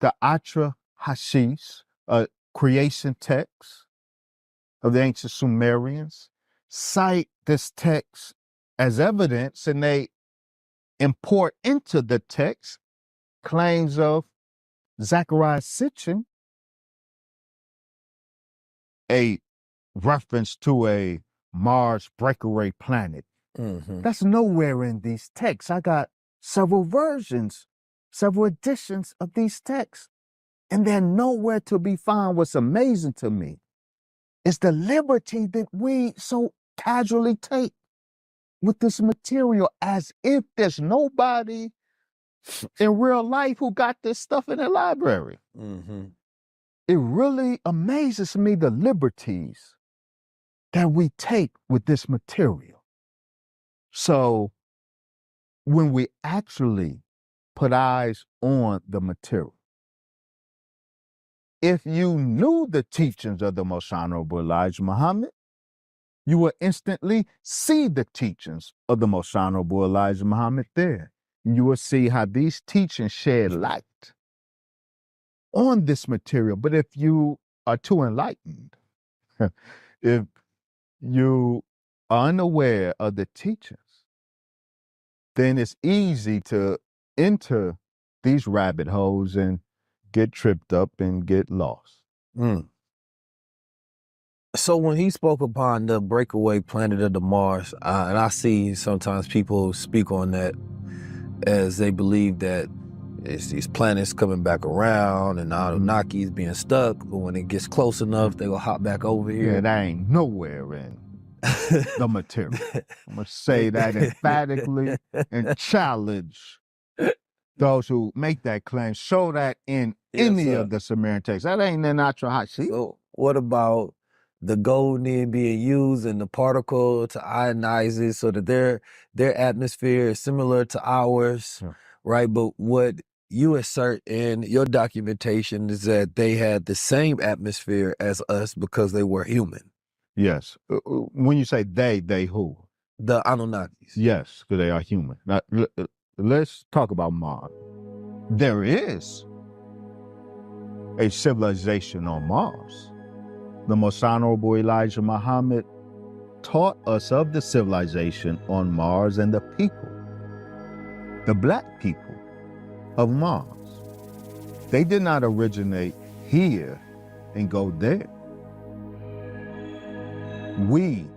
the Atra Hashis, a creation text of the ancient Sumerians, cite this text as evidence, and they import into the text claims of Zechariah Sitchin, a reference to a Mars breakaway planet. That's nowhere in these texts. I got several versions, several editions of these texts, and they're nowhere to be found. What's amazing to me is the liberty that we so casually take with this material, as if there's nobody in real life who got this stuff in their library. It really amazes me, the liberties that we take with this material. So when we actually put eyes on the material, if you knew the teachings of the Most Honorable Elijah Muhammad, you will instantly see the teachings of the Most Honorable Elijah Muhammad there. You will see how these teachings shed light on this material. But if you are too enlightened, if you are unaware of the teachings, then it's easy to enter these rabbit holes and get tripped up and get lost. Mm. So when he spoke upon the breakaway planet of the Mars, and I see sometimes people speak on that as they believe that it's these planets coming back around and Annunaki is being stuck, but when it gets close enough, they will hop back over here. Yeah, that ain't nowhere in the material. I'm going to say that emphatically and challenge those who make that claim. Show that in any of the Sumerian texts. That ain't in natural hot sheet. So what about the gold being used in the particle to ionize it so that their atmosphere is similar to ours, right? But what you assert in your documentation is that they had the same atmosphere as us because they were human. Yes. When you say they who? The Anunnakis. Yes, because they are human. Now, let's talk about Mars. There is a civilization on Mars. The Most Honorable Elijah Muhammad taught us of the civilization on Mars and the people, the black people of Mars. They did not originate here and go there. We,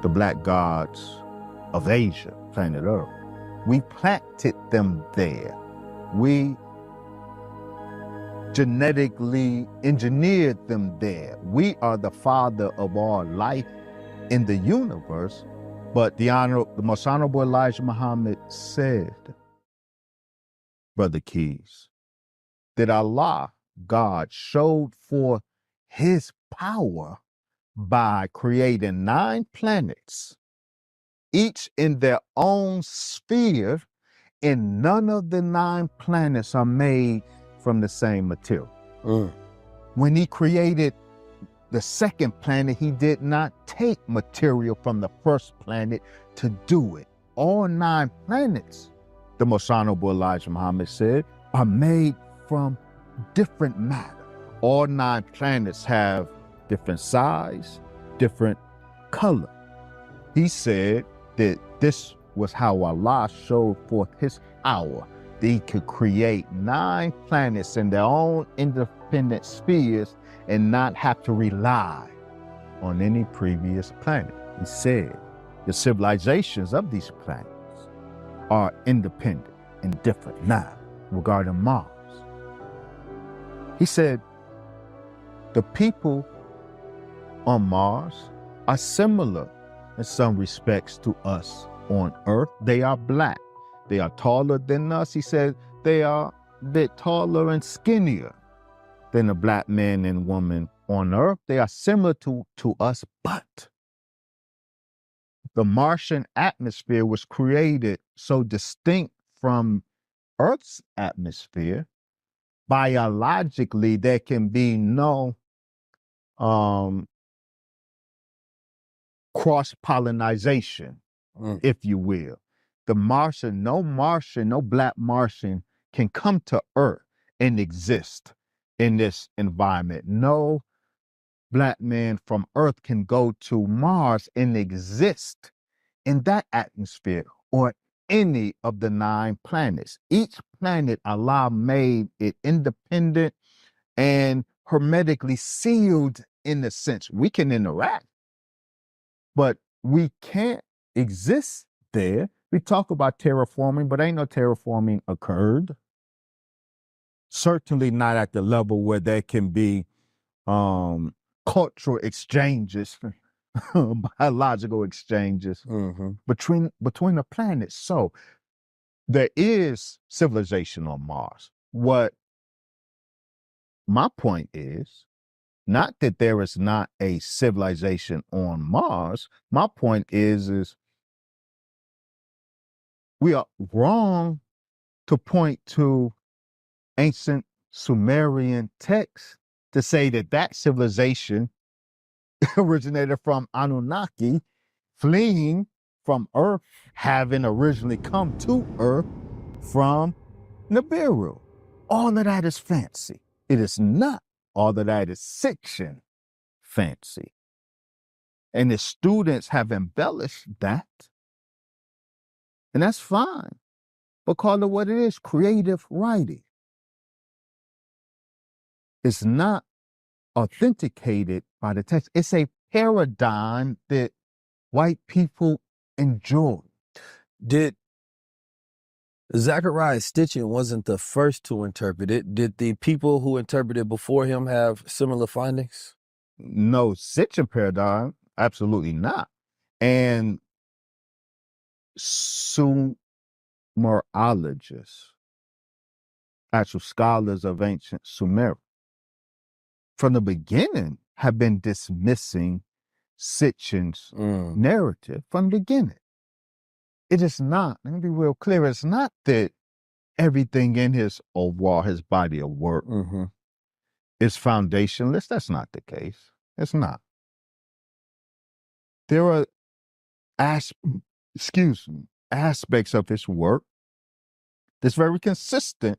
the black gods of Asia, planet Earth, we planted them there. We genetically engineered them there. We are the father of all life in the universe. But the Most Honorable Elijah Muhammad said, Brother Keys, that Allah, God, showed forth his power by creating 9 planets, each in their own sphere, and none of the 9 planets are made from the same material. When he created the second planet, he did not take material from the first planet to do it. All 9 planets, the Most Honorable Elijah Muhammad said, are made from different matter. All 9 planets have different size, different color. He said that this was how Allah showed forth his power. They could create 9 planets in their own independent spheres and not have to rely on any previous planet. He said the civilizations of these planets are independent and different. Now, regarding Mars, he said the people on Mars are similar in some respects to us on Earth. They are black. They are taller than us. He said they are a bit taller and skinnier than a black man and woman on Earth. They are similar to us, but the Martian atmosphere was created so distinct from Earth's atmosphere. Biologically, there can be no cross-pollination, if you will. The Martian, no black Martian can come to Earth and exist in this environment. No black man from Earth can go to Mars and exist in that atmosphere or any of the 9 planets. Each planet, Allah made it independent and hermetically sealed in a sense. We can interact, but we can't exist there. We talk about terraforming, but ain't no terraforming occurred. Certainly not at the level where there can be cultural exchanges, biological exchanges between the planets. So there is civilization on Mars. What my point is, not that there is not a civilization on Mars. My point is we are wrong to point to ancient Sumerian texts to say that civilization originated from Anunnaki fleeing from Earth, having originally come to Earth from Nibiru. All of that is fancy. It is not. All of that is Sitchin fancy. And the students have embellished that. And that's fine. But call it what it is, creative writing. It's not authenticated by the text. It's a paradigm that white people enjoy. Did Zachariah Stitchin wasn't the first to interpret it? Did the people who interpreted before him have similar findings? No, Sitchin paradigm, absolutely not. And Sumerologists, actual scholars of ancient Sumer, from the beginning have been dismissing Sitchin's narrative from the beginning. It is not, let me be real clear, it's not that everything in his overall, his body of work is foundationless. That's not the case. It's not. There are aspects of his work that's very consistent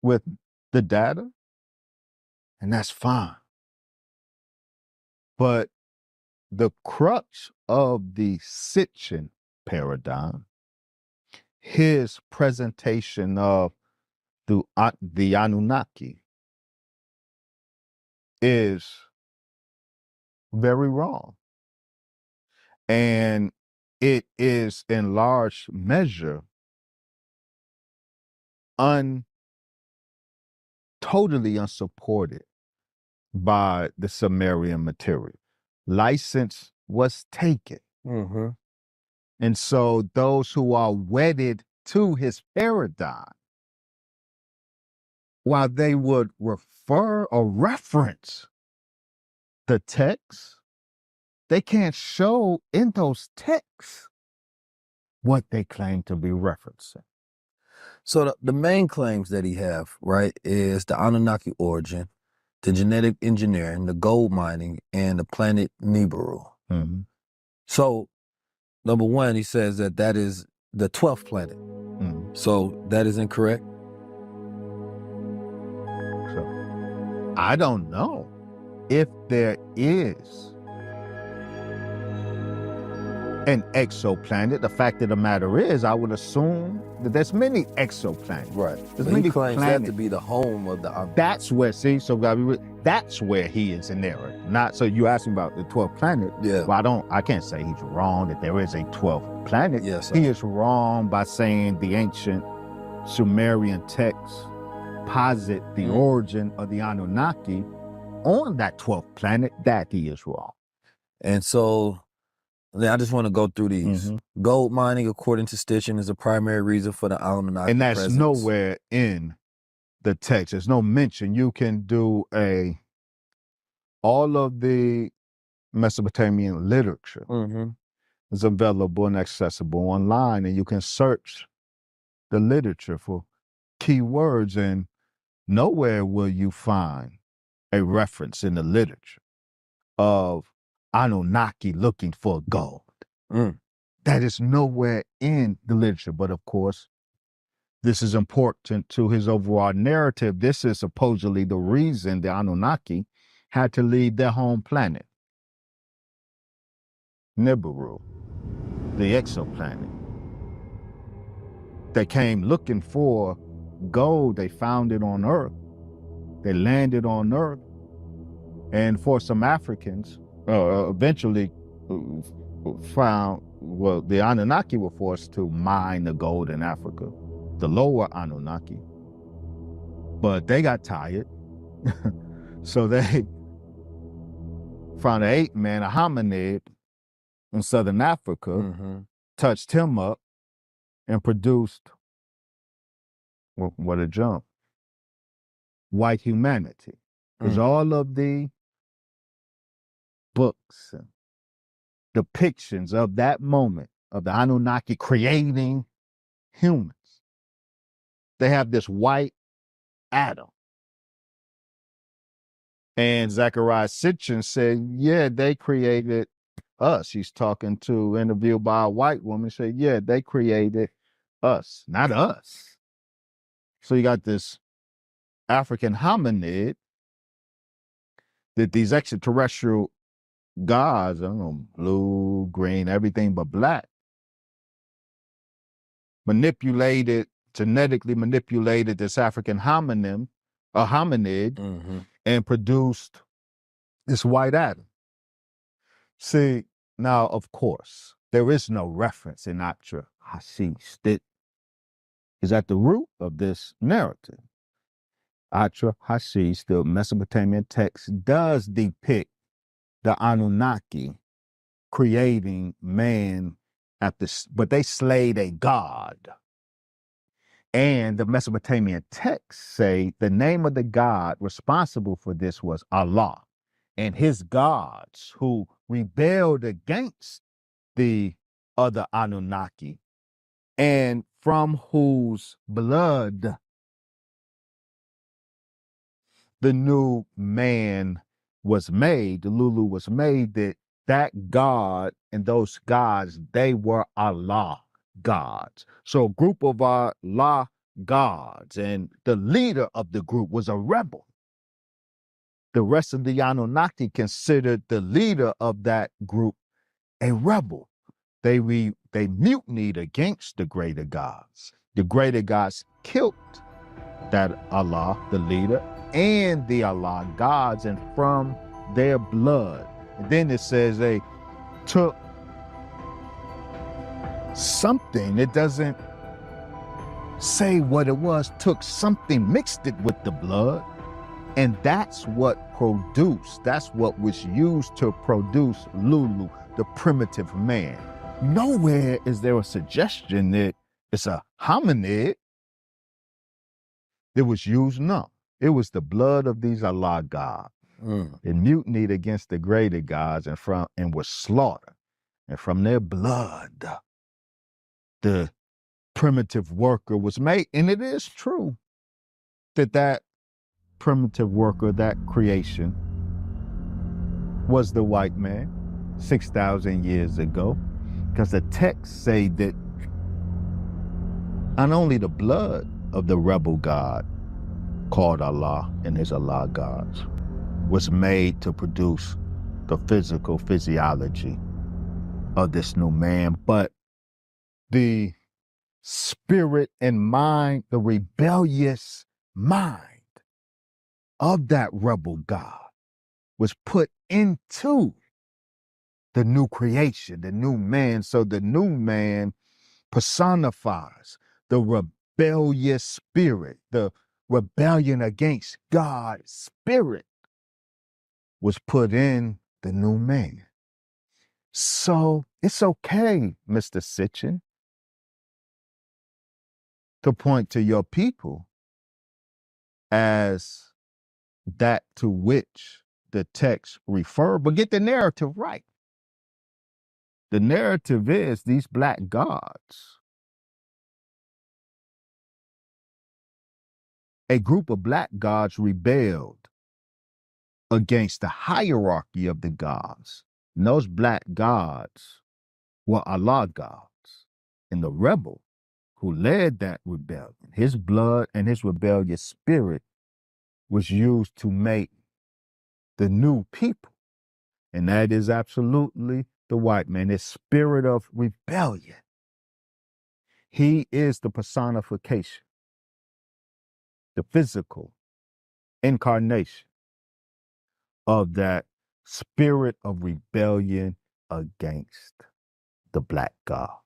with the data, and that's fine. But the crux of the Sitchin paradigm, his presentation of the Anunnaki, is very wrong. And it is in large measure totally unsupported by the Sumerian material. License was taken. And so those who are wedded to his paradigm, while they would refer or reference the text, they can't show in those texts what they claim to be referencing. So the main claims that he have, right, is the Anunnaki origin, the genetic engineering, the gold mining, and the planet Nibiru. So, number one, he says that is the 12th planet. So that is incorrect? So I don't know if there is an exoplanet. The fact of the matter is, I would assume that there's many exoplanets. Right. There's But many he claims planets. that to be the home of the Anunnaki. That's where, that's where he is in error. Not, so you asked me about the 12th planet. Yeah. Well, I can't say he's wrong that there is a 12th planet. Yes, sir. He is wrong by saying the ancient Sumerian texts posit the origin of the Anunnaki on that 12th planet. That he is wrong. And so, I just want to go through these. Gold mining, according to Stitchin, is a primary reason for the Anunnaki And that's presence. nowhere in the text. There's no mention. You can do all of the Mesopotamian literature is available and accessible online, and you can search the literature for keywords, and nowhere will you find a reference in the literature of Anunnaki looking for gold. That is nowhere in the literature. But of course, this is important to his overall narrative. This is supposedly the reason the Anunnaki had to leave their home planet, Nibiru, the exoplanet. They came looking for gold. They found it on Earth. They landed on Earth. And for some Africans, eventually found, well, the Anunnaki were forced to mine the gold in Africa, the lower Anunnaki. But they got tired. So they found an ape man, a hominid in Southern Africa, touched him up and produced, well, what a jump, white humanity. Because all of the books and depictions of that moment of the Anunnaki creating humans, they have this white Adam And Zechariah Sitchin said, yeah, they created us. He's talking to interviewed by a white woman, said, yeah, they created us, not us. So you got this African hominid that these extraterrestrial gods, I don't know, blue, green, everything but black, genetically manipulated this African hominid, and produced this white Adam. See, now, of course, there is no reference in Atra Hashish that is at the root of this narrative. Atra Hashish, the Mesopotamian text, does depict the Anunnaki creating man but they slayed a god. And the Mesopotamian texts say the name of the god responsible for this was Allah, and his gods who rebelled against the other Anunnaki, and from whose blood the new man was made, the Lulu was made, that God and those gods, they were Allah gods. So a group of Allah gods, and the leader of the group was a rebel. The rest of the Anunnaki considered the leader of that group a rebel. They mutinied against the greater gods. The greater gods killed that Allah, the leader, and the Allah gods, and from their blood. And then it says they took something, it doesn't say what it was, took something, mixed it with the blood, and that's what was used to produce Lulu, the primitive man. Nowhere is there a suggestion that it's a hominid that was used. No, it was the blood of these Allah gods. It mutinied against the greater gods and was slaughtered. And from their blood, the primitive worker was made. And it is true that primitive worker, that creation, was the white man 6,000 years ago. Because the texts say that not only the blood of the rebel god called Allah and his Allah gods was made to produce the physiology of this new man, but the spirit and mind, the rebellious mind of that rebel god was put into the new creation, the new man. So the new man personifies the rebellious spirit, the rebellion against God's spirit was put in the new man. So it's okay, Mr. Sitchin, to point to your people as that to which the text refer, but get the narrative right. The narrative is these black gods, a group of black gods rebelled against the hierarchy of the gods. And those black gods were Allah gods. And the rebel who led that rebellion, his blood and his rebellious spirit was used to make the new people. And that is absolutely the white man, his spirit of rebellion. He is the personification, the physical incarnation of that spirit of rebellion against the black God.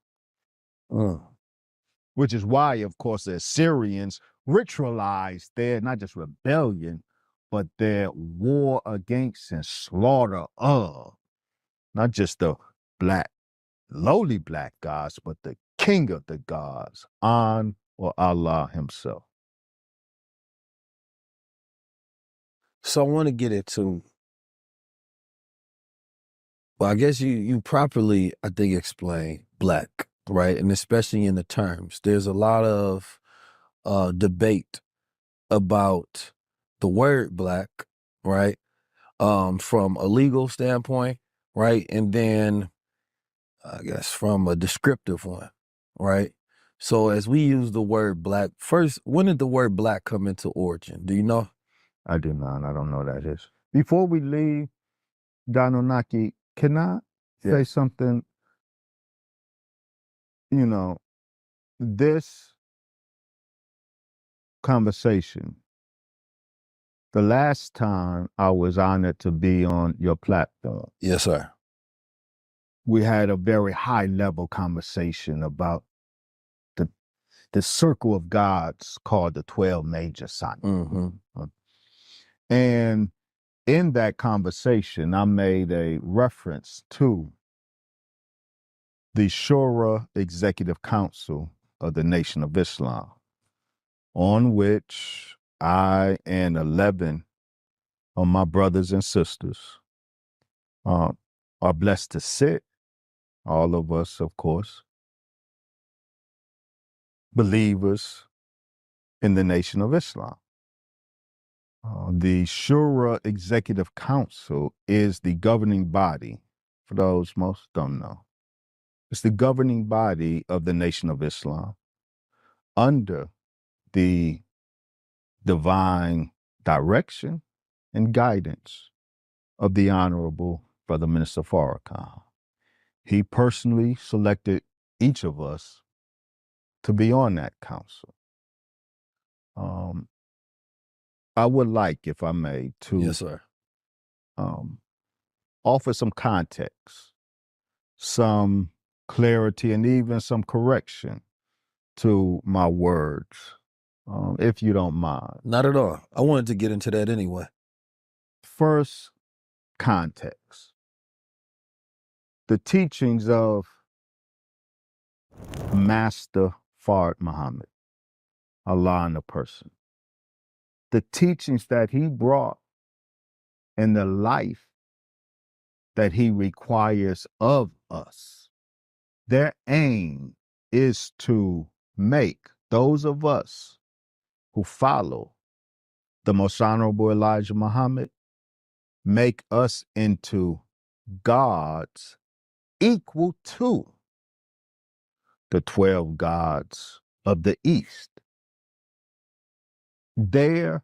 Which is why, of course, the Assyrians ritualized their not just rebellion, but their war against and slaughter of not just the lowly black gods, but the king of the gods, An or Allah himself. So I want to get into, well, I guess you properly, I think, explain black, right? And especially in the terms. There's a lot of debate about the word black, right? from a legal standpoint, right? And then I guess from a descriptive one, right? So as we use the word black, first, when did the word black come into origin? Do you know? I do not. I don't know what that is. Before we leave, Annunaki, can I say something? You know, this conversation, the last time I was honored to be on your platform, Yes, sir. we had a very high level conversation about the circle of gods called the 12 major signs. Mm-hmm. And in that conversation, I made a reference to the Shura Executive Council of the Nation of Islam, on which I and 11 of my brothers and sisters are blessed to sit, all of us, of course, believers in the Nation of Islam. The Shura Executive Council is the governing body, for those most don't know. It's the governing body of the Nation of Islam under the divine direction and guidance of the Honorable Brother Minister Farrakhan. He personally selected each of us to be on that council. I would like, if I may, to Yes, sir. offer some context, some clarity, and even some correction to my words, if you don't mind. Not at all. I wanted to get into that anyway. First, context. The teachings of Master Fard Muhammad, Allah in a person. The teachings that he brought and the life that he requires of us. Their aim is to make those of us who follow the Most Honorable Elijah Muhammad, make us into gods equal to the 12 gods of the East. Their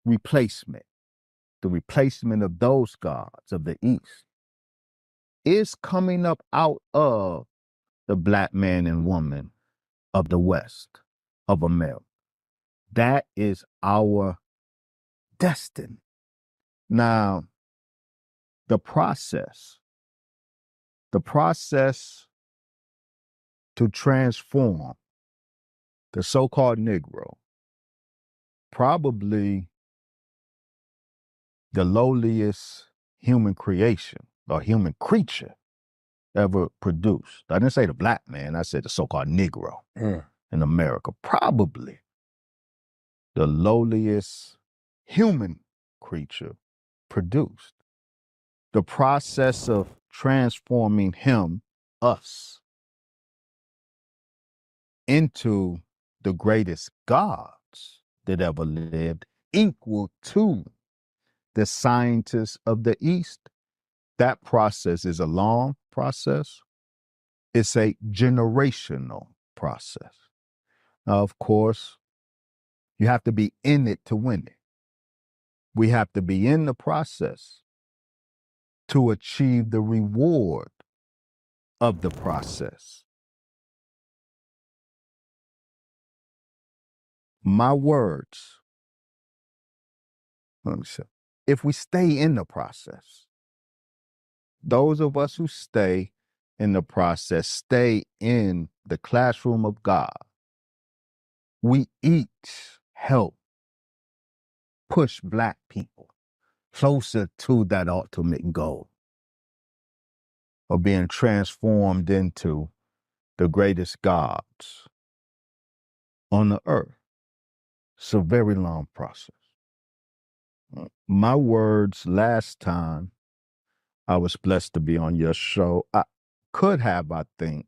replacement, the replacement of those gods of the East, is coming up out of the black man and woman of the West, of America. That is our destiny. Now, the process to transform the so-called Negro, probably the lowliest human creation or human creature ever produced. I didn't say the black man, I said the so-called Negro in America. Probably the lowliest human creature produced. The process of transforming him, us, into the greatest gods that ever lived, equal to the scientists of the East. That process is a long process. It's a generational process. Now, of course, you have to be in it to win it. We have to be in the process to achieve the reward of the process. My words, let me see. If we stay in the process, those of us who stay in the process, stay in the classroom of God, we each help push black people closer to that ultimate goal of being transformed into the greatest gods on the earth. It's a very long process. My words last time I was blessed to be on your show, I could have, I think,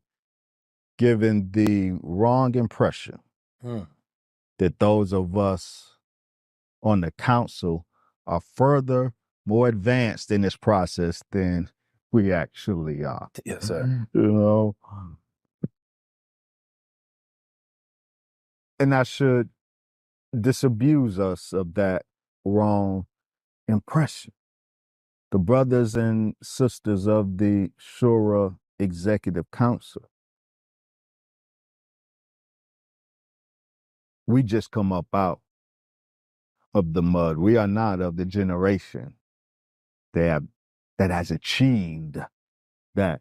given the wrong impression that those of us on the council are further more advanced in this process than we actually are. Yes, sir. You know? And I should disabuse us of that wrong impression. The brothers and sisters of the Shura Executive Council, we just come up out of the mud. We are not of the generation that has achieved that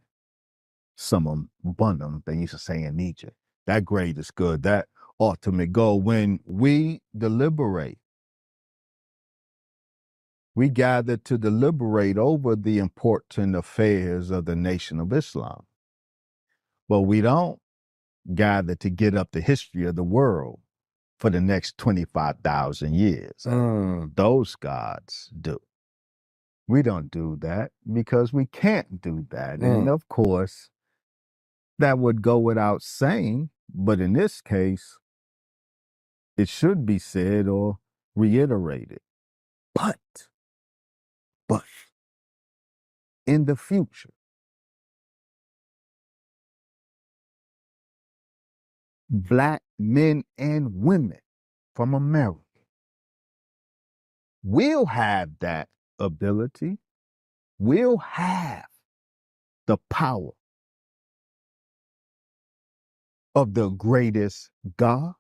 summum bonum, they used to say in Egypt. That grade is good, that ultimate goal. When we deliberate, we gather to deliberate over the important affairs of the Nation of Islam. But we don't gather to get up the history of the world for the next 25,000 years. Those gods do. We don't do that because we can't do that. And of course, that would go without saying, but in this case, it should be said or reiterated. But in the future, Black men and women from America will have that ability, will have the power of the greatest gods.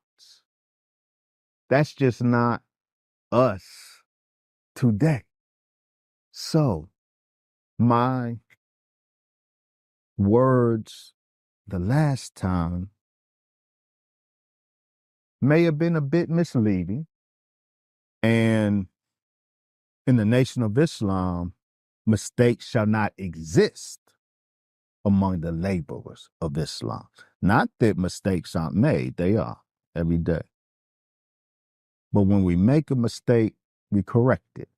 That's just not us today. So, my words the last time may have been a bit misleading. And in the Nation of Islam, mistakes shall not exist among the laborers of Islam. Not that mistakes aren't made, they are every day. But when we make a mistake, we correct it.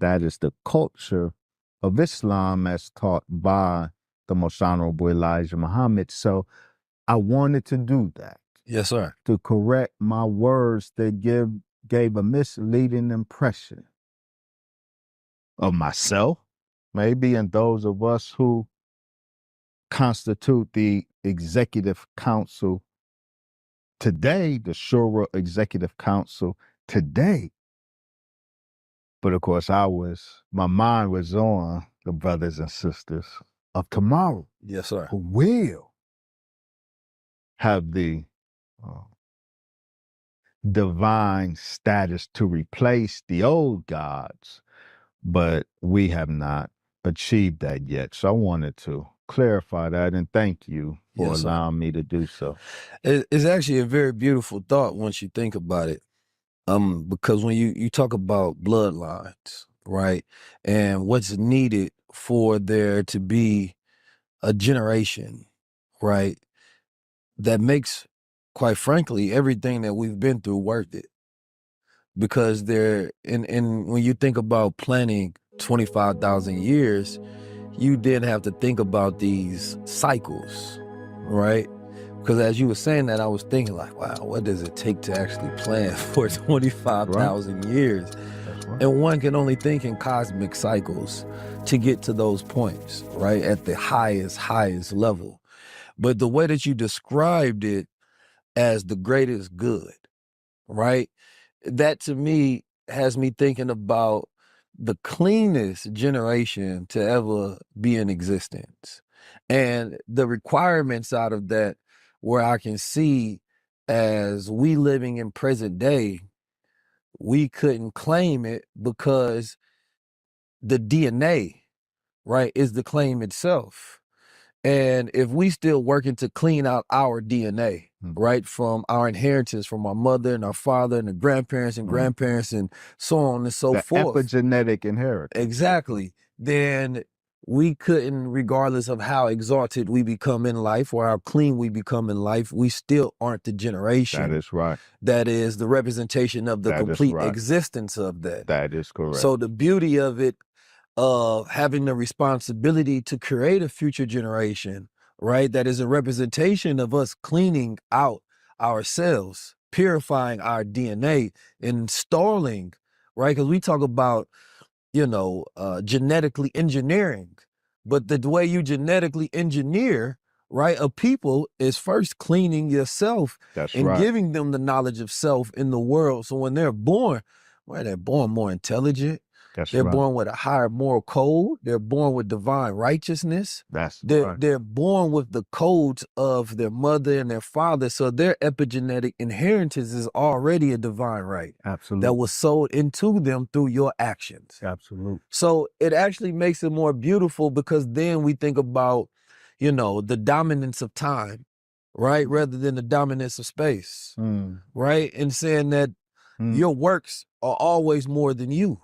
That is the culture of Islam as taught by the Most Honorable Elijah Muhammad. So I wanted to do that. Yes, sir. To correct my words that gave a misleading impression of myself, maybe, and those of us who constitute the Executive Council today, the Shura Executive Council today. But of course, my mind was on the brothers and sisters of tomorrow. Yes, sir. Who will have the divine status to replace the old gods, but we have not achieved that yet. So I wanted to clarify that, and thank you for allowing me to do so. It's actually a very beautiful thought once you think about it. Because when you talk about bloodlines, right, and what's needed for there to be a generation, right, that makes, quite frankly, everything that we've been through worth it. Because and when you think about planning 25,000 years, you then have to think about these cycles, right? Because as you were saying that, I was thinking like, wow, what does it take to actually plan for 25,000 years? Right. And one can only think in cosmic cycles to get to those points, right? At the highest level. But the way that you described it as the greatest good, right? That to me has me thinking about the cleanest generation to ever be in existence. And the requirements out of that, where I can see as we living in present day, we couldn't claim it because the DNA, right, is the claim itself. And if we still working to clean out our DNA, right, from our inheritance, from our mother and our father and the grandparents and grandparents and so on and so forth. Epigenetic inheritance. Exactly. Then we couldn't, regardless of how exalted we become in life or how clean we become in life, we still aren't the generation. That is right. That is the representation of the complete existence of that. That is correct. So the beauty of it, of having the responsibility to create a future generation, right, that is a representation of us cleaning out ourselves, purifying our DNA, installing, right, because we talk about genetically engineering. But the way you genetically engineer, right, a people is first cleaning yourself That's and right. giving them the knowledge of self in the world. So when they're born, well, they're born more intelligent. That's They're right. born with a higher moral code. They're born with divine righteousness. That's They're right. they're born with the codes of their mother and their father. So their epigenetic inheritance is already a divine right Absolutely. that was sold into them through your actions. Absolutely. So it actually makes it more beautiful because then we think about, the dominance of time, right? Rather than the dominance of space, right? And saying that your works are always more than you,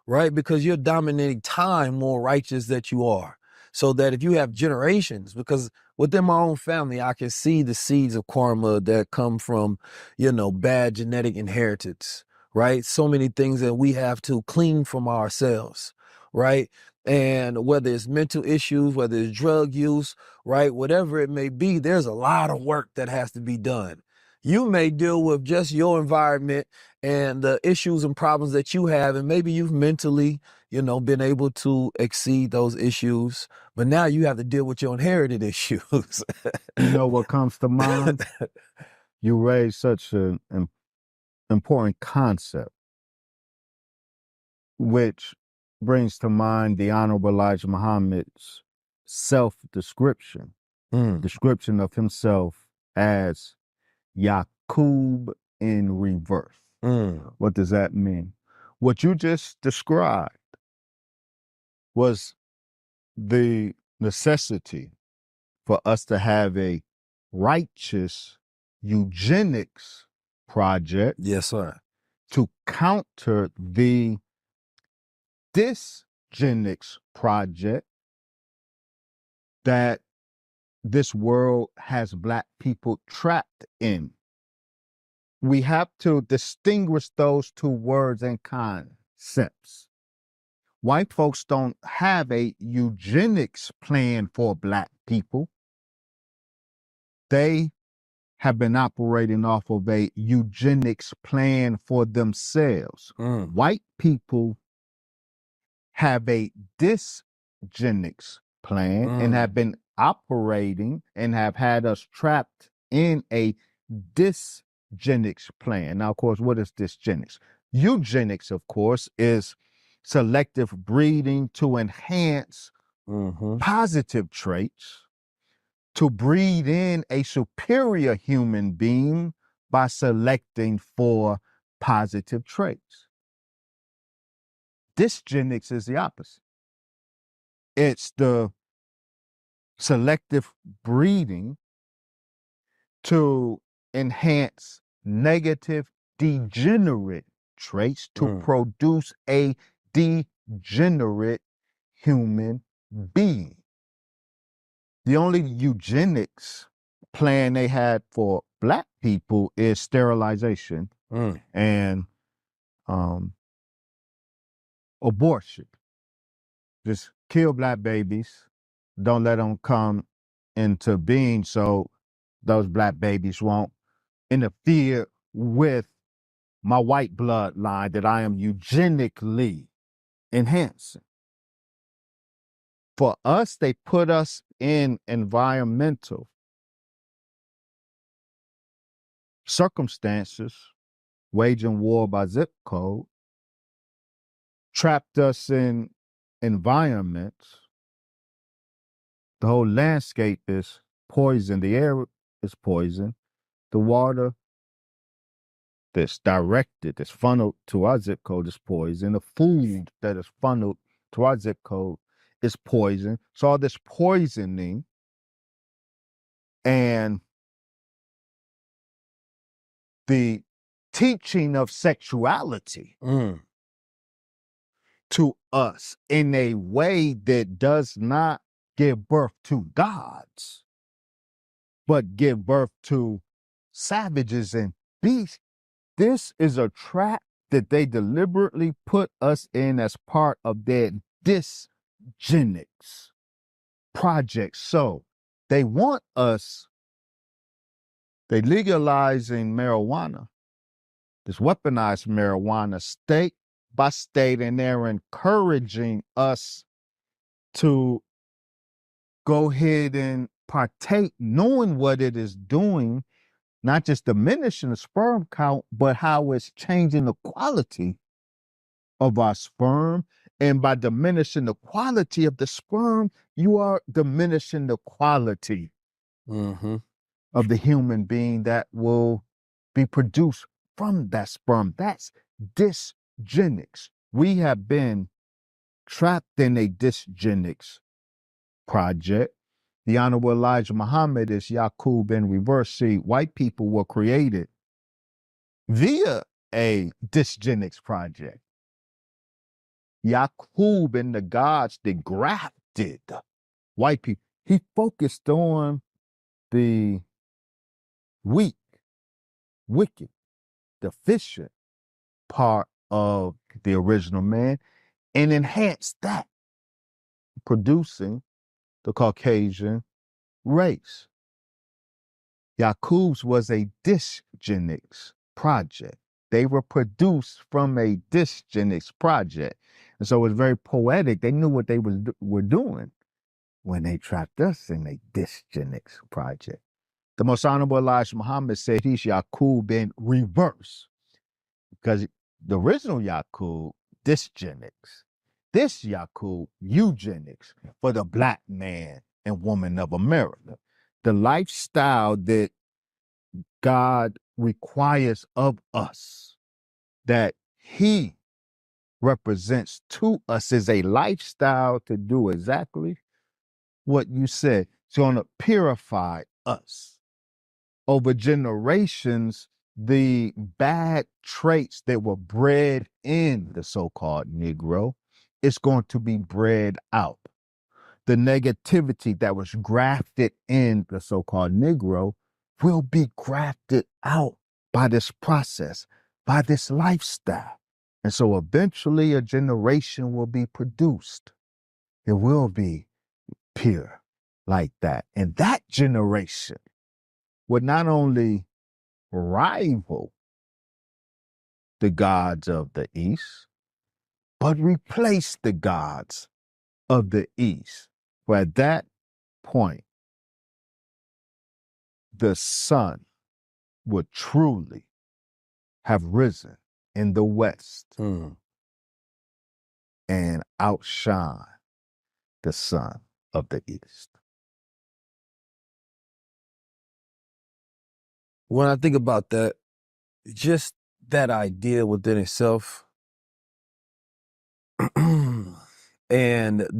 right? Because you're dominating time more righteous that you are. So that if you have generations, because within my own family, I can see the seeds of karma that come from, bad genetic inheritance, right? So many things that we have to clean from ourselves, right? And whether it's mental issues, whether it's drug use, right? Whatever it may be, there's a lot of work that has to be done. You may deal with just your environment and the issues and problems that you have, and maybe you've mentally, been able to exceed those issues, but now you have to deal with your inherited issues. You know what comes to mind? You raised such an important concept, which brings to mind the Honorable Elijah Muhammad's self-description, description of himself as Yaqub in reverse. What does that mean? What you just described was the necessity for us to have a righteous eugenics project Yes, sir. to counter the dysgenics project that this world has Black people trapped in. We have to distinguish those two words and concepts. White folks don't have a eugenics plan for Black people. They have been operating off of a eugenics plan for themselves. White people have a dysgenics plan and have been operating and have had us trapped in a dysgenics plan. Now, of course, what is dysgenics? Eugenics, of course, is selective breeding to enhance positive traits, to breed in a superior human being by selecting for positive traits. Dysgenics is the opposite. It's the selective breeding to enhance negative degenerate traits to produce a degenerate human being. The only eugenics plan they had for Black people is sterilization and abortion. Just kill Black babies, don't let them come into being so those Black babies won't interfere with my white bloodline that I am eugenically enhancing. For us, they put us in environmental circumstances, waging war by zip code, trapped us in environments. The whole landscape is poison. The air is poison. The water that's directed, that's funneled to our zip code is poison. The food that is funneled to our zip code is poison. So all this poisoning and the teaching of sexuality to us in a way that does not give birth to gods, but give birth to savages and beasts. This is a trap that they deliberately put us in as part of their dysgenics project. So they want us, they legalizing marijuana, this weaponized marijuana state by stating they're encouraging us to go ahead and partake, knowing what it is doing, not just diminishing the sperm count, but how it's changing the quality of our sperm. And by diminishing the quality of the sperm, you are diminishing the quality of the human being that will be produced from that sperm. That's dysgenics. We have been trapped in a dysgenics project. The Honorable Elijah Muhammad is Yaqub in reverse. See, white people were created via a dysgenics project. Yaqub and the gods that grafted white people. He focused on the weak, wicked, deficient part of the original man and enhanced that, producing the Caucasian race. Yaqub's was a dysgenics project. They were produced from a dysgenics project. And so it was very poetic. They knew what they were doing when they trapped us in a dysgenics project. The Most Honorable Elijah Muhammad said he's Yaqub in reverse, because the original Yaqub, dysgenics. This Yaqub, eugenics for the black man and woman of America. The lifestyle that God requires of us, that he represents to us, is a lifestyle to do exactly what you said. It's going to purify us. Over generations, the bad traits that were bred in the so-called Negro, it's going to be bred out. The negativity that was grafted in the so-called Negro will be grafted out by this process, by this lifestyle. And so eventually a generation will be produced. It will be pure like that. And that generation would not only rival the gods of the East, but replace the gods of the East. For at that point, the sun would truly have risen in the West and outshine the sun of the East. When I think about that, just that idea within itself, and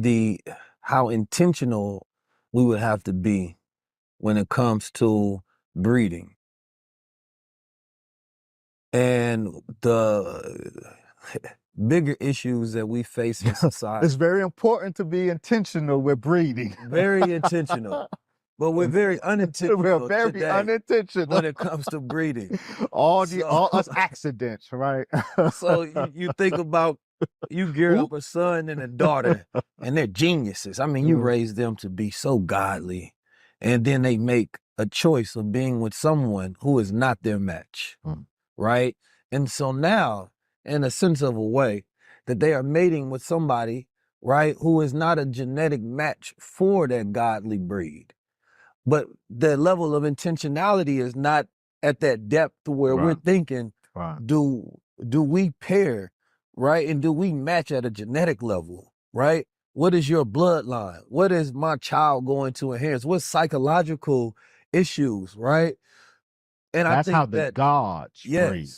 how intentional we would have to be when it comes to breeding. And the bigger issues that we face in society. It's very important to be intentional with breeding. Very intentional. But we're very unintentional. We're very today unintentional when it comes to breeding. all us accidents, right? So you think about, you gear up a son and a daughter, and they're geniuses. I mean, you raise them to be so godly, and then they make a choice of being with someone who is not their match, right? And so now, in a sense of a way, that they are mating with somebody, right, who is not a genetic match for that godly breed. But the level of intentionality is not at that depth where we're thinking, do we pair, right? And do we match at a genetic level, right? What is your bloodline? What is my child going to inherit? What psychological issues, right? And that's I think how the gods breed.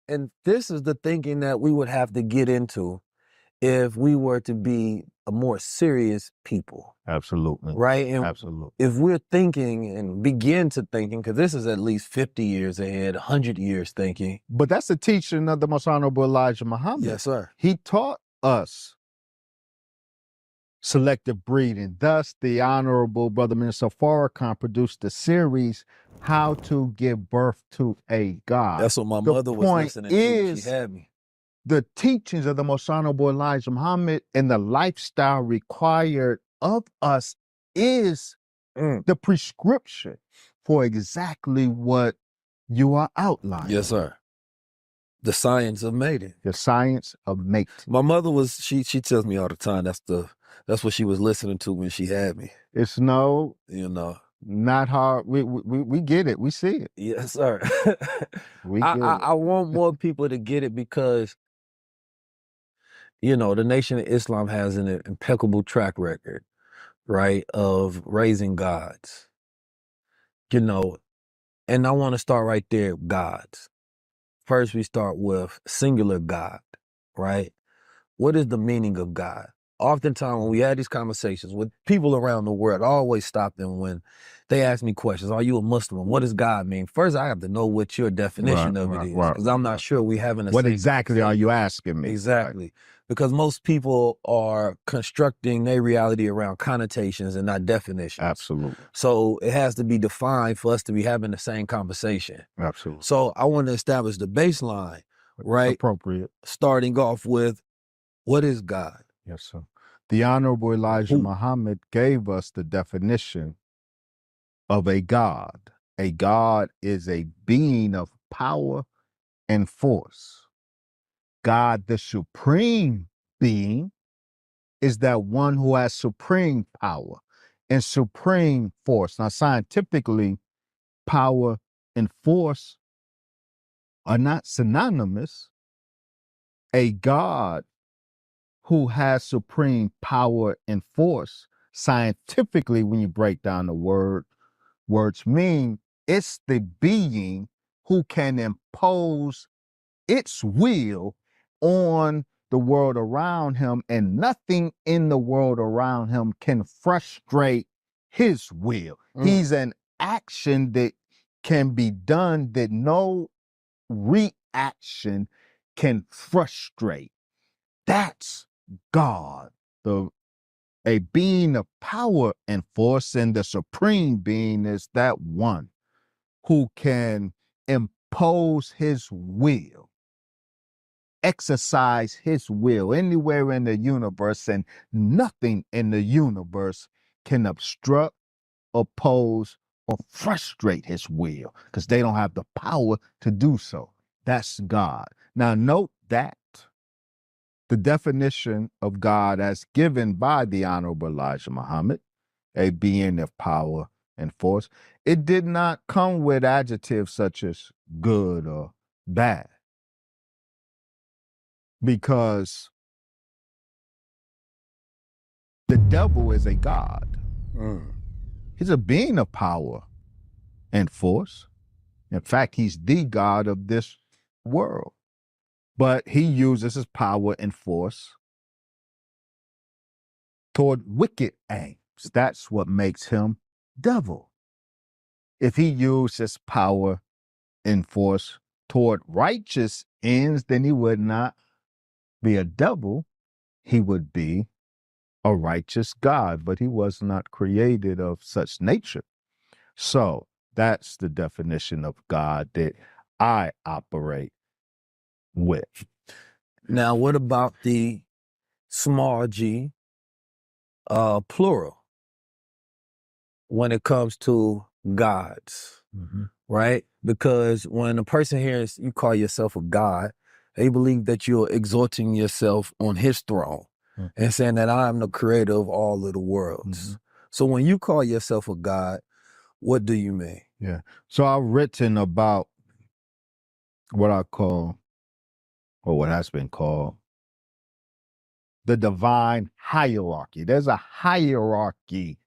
And this is the thinking that we would have to get into if we were to be a more serious people. Absolutely. Right? And absolutely. if we're thinking and begin to thinking, because this is at least 50 years ahead, 100 years thinking. But that's the teaching of the Most Honorable Elijah Muhammad. Yes, sir. He taught us selective breeding. Thus, the Honorable Brother Minister Farrakhan produced the series, How to Give Birth to a God. That's what my mother was listening to when she had me. The teachings of the Most Honorable Elijah Muhammad and the lifestyle required of us is the prescription for exactly what you are outlining. Yes, sir. The science of mating. The science of mating. My mother was, she tells me all the time, that's what she was listening to when she had me. It's not hard. We get it. We see it. Yes, sir. We get it. I want more people to get it because, the Nation of Islam has an impeccable track record, right, of raising gods, and I want to start right there, gods. First, we start with singular God, right? What is the meaning of God? Oftentimes, when we had these conversations with people around the world, I always stop them when they ask me questions. Are you a Muslim? What does God mean? First, I have to know what your definition of it is, because I'm not sure we having a What exactly are you asking me? Exactly. Because most people are constructing their reality around connotations and not definitions. Absolutely. So it has to be defined for us to be having the same conversation. Absolutely. So I want to establish the baseline, right? It's appropriate. Starting off with, what is God? Yes, sir. The Honorable Elijah Muhammad gave us the definition of a God. A God is a being of power and force. God, the supreme being, is that one who has supreme power and supreme force. Now, scientifically, power and force are not synonymous. A God who has supreme power and force, scientifically, when you break down the words mean it's the being who can impose its will on the world around him, and nothing in the world around him can frustrate his will. He's an action that can be done that no reaction can frustrate. That's God, a being of power and force, and the supreme being is that one who can impose his will, exercise his will anywhere in the universe, and nothing in the universe can obstruct, oppose, or frustrate his will, because they don't have the power to do so. That's God. Now note that the definition of God as given by the Honorable Elijah Muhammad, a being of power and force, it did not come with adjectives such as good or bad. Because the devil is a god. He's a being of power and force. In fact, he's the god of this world. But he uses his power and force toward wicked aims. That's what makes him devil. If he used his power and force toward righteous ends, then he would not be a devil. He would be a righteous God, but he was not created of such nature. So that's the definition of God that I operate with. Now, what about the small g, plural, when it comes to gods, right? Because when a person hears you call yourself a god, they believe that you're exalting yourself on his throne and saying that I am the creator of all of the worlds. So when you call yourself a god, what do you mean? Yeah. So I've written about what I call, or what has been called, the divine hierarchy. There's a hierarchy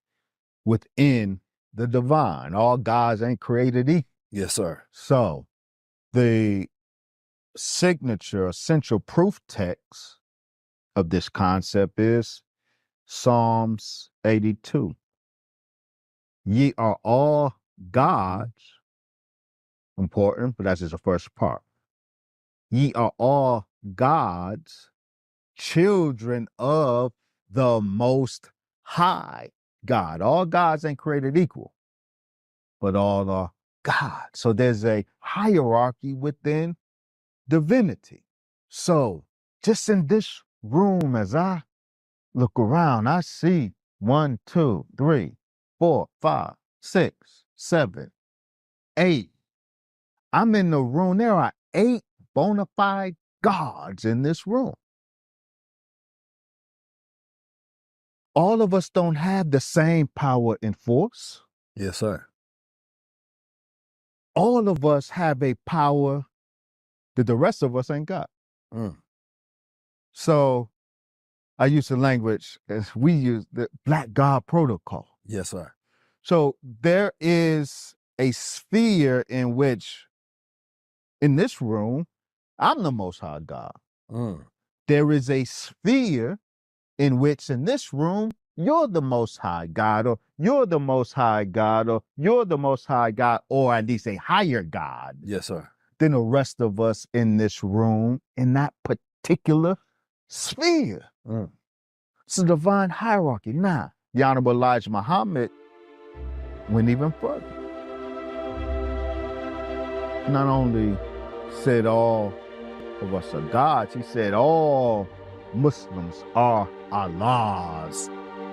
within the divine. All gods ain't created equal. Yes, sir. So the signature, essential proof text of this concept is Psalms 82. Ye are all gods, important, but that's just the first part. Ye are all gods, children of the Most High God. All gods ain't created equal, but all are God. So there's a hierarchy within divinity. So just in this room, as I look around, I see 1, 2, 3, 4, 5, 6, 7, 8. I'm in the room. There are 8 bona fide gods in this room. All of us don't have the same power and force. Yes, sir. All of us have a power that the rest of us ain't got. Mm. So I use the language as we use the Black God protocol. Yes, sir. So there is a sphere in which, in this room, I'm the Most High God. Mm. There is a sphere in which, in this room, you're the Most High God, or you're the Most High God, or you're the Most High God, or at least a higher God Yes, sir. than the rest of us in this room in that particular sphere. Mm. It's a divine hierarchy. Now, the Honorable Elijah Muhammad went even further. Not only said all of us are gods, he said all Muslims are Allahs.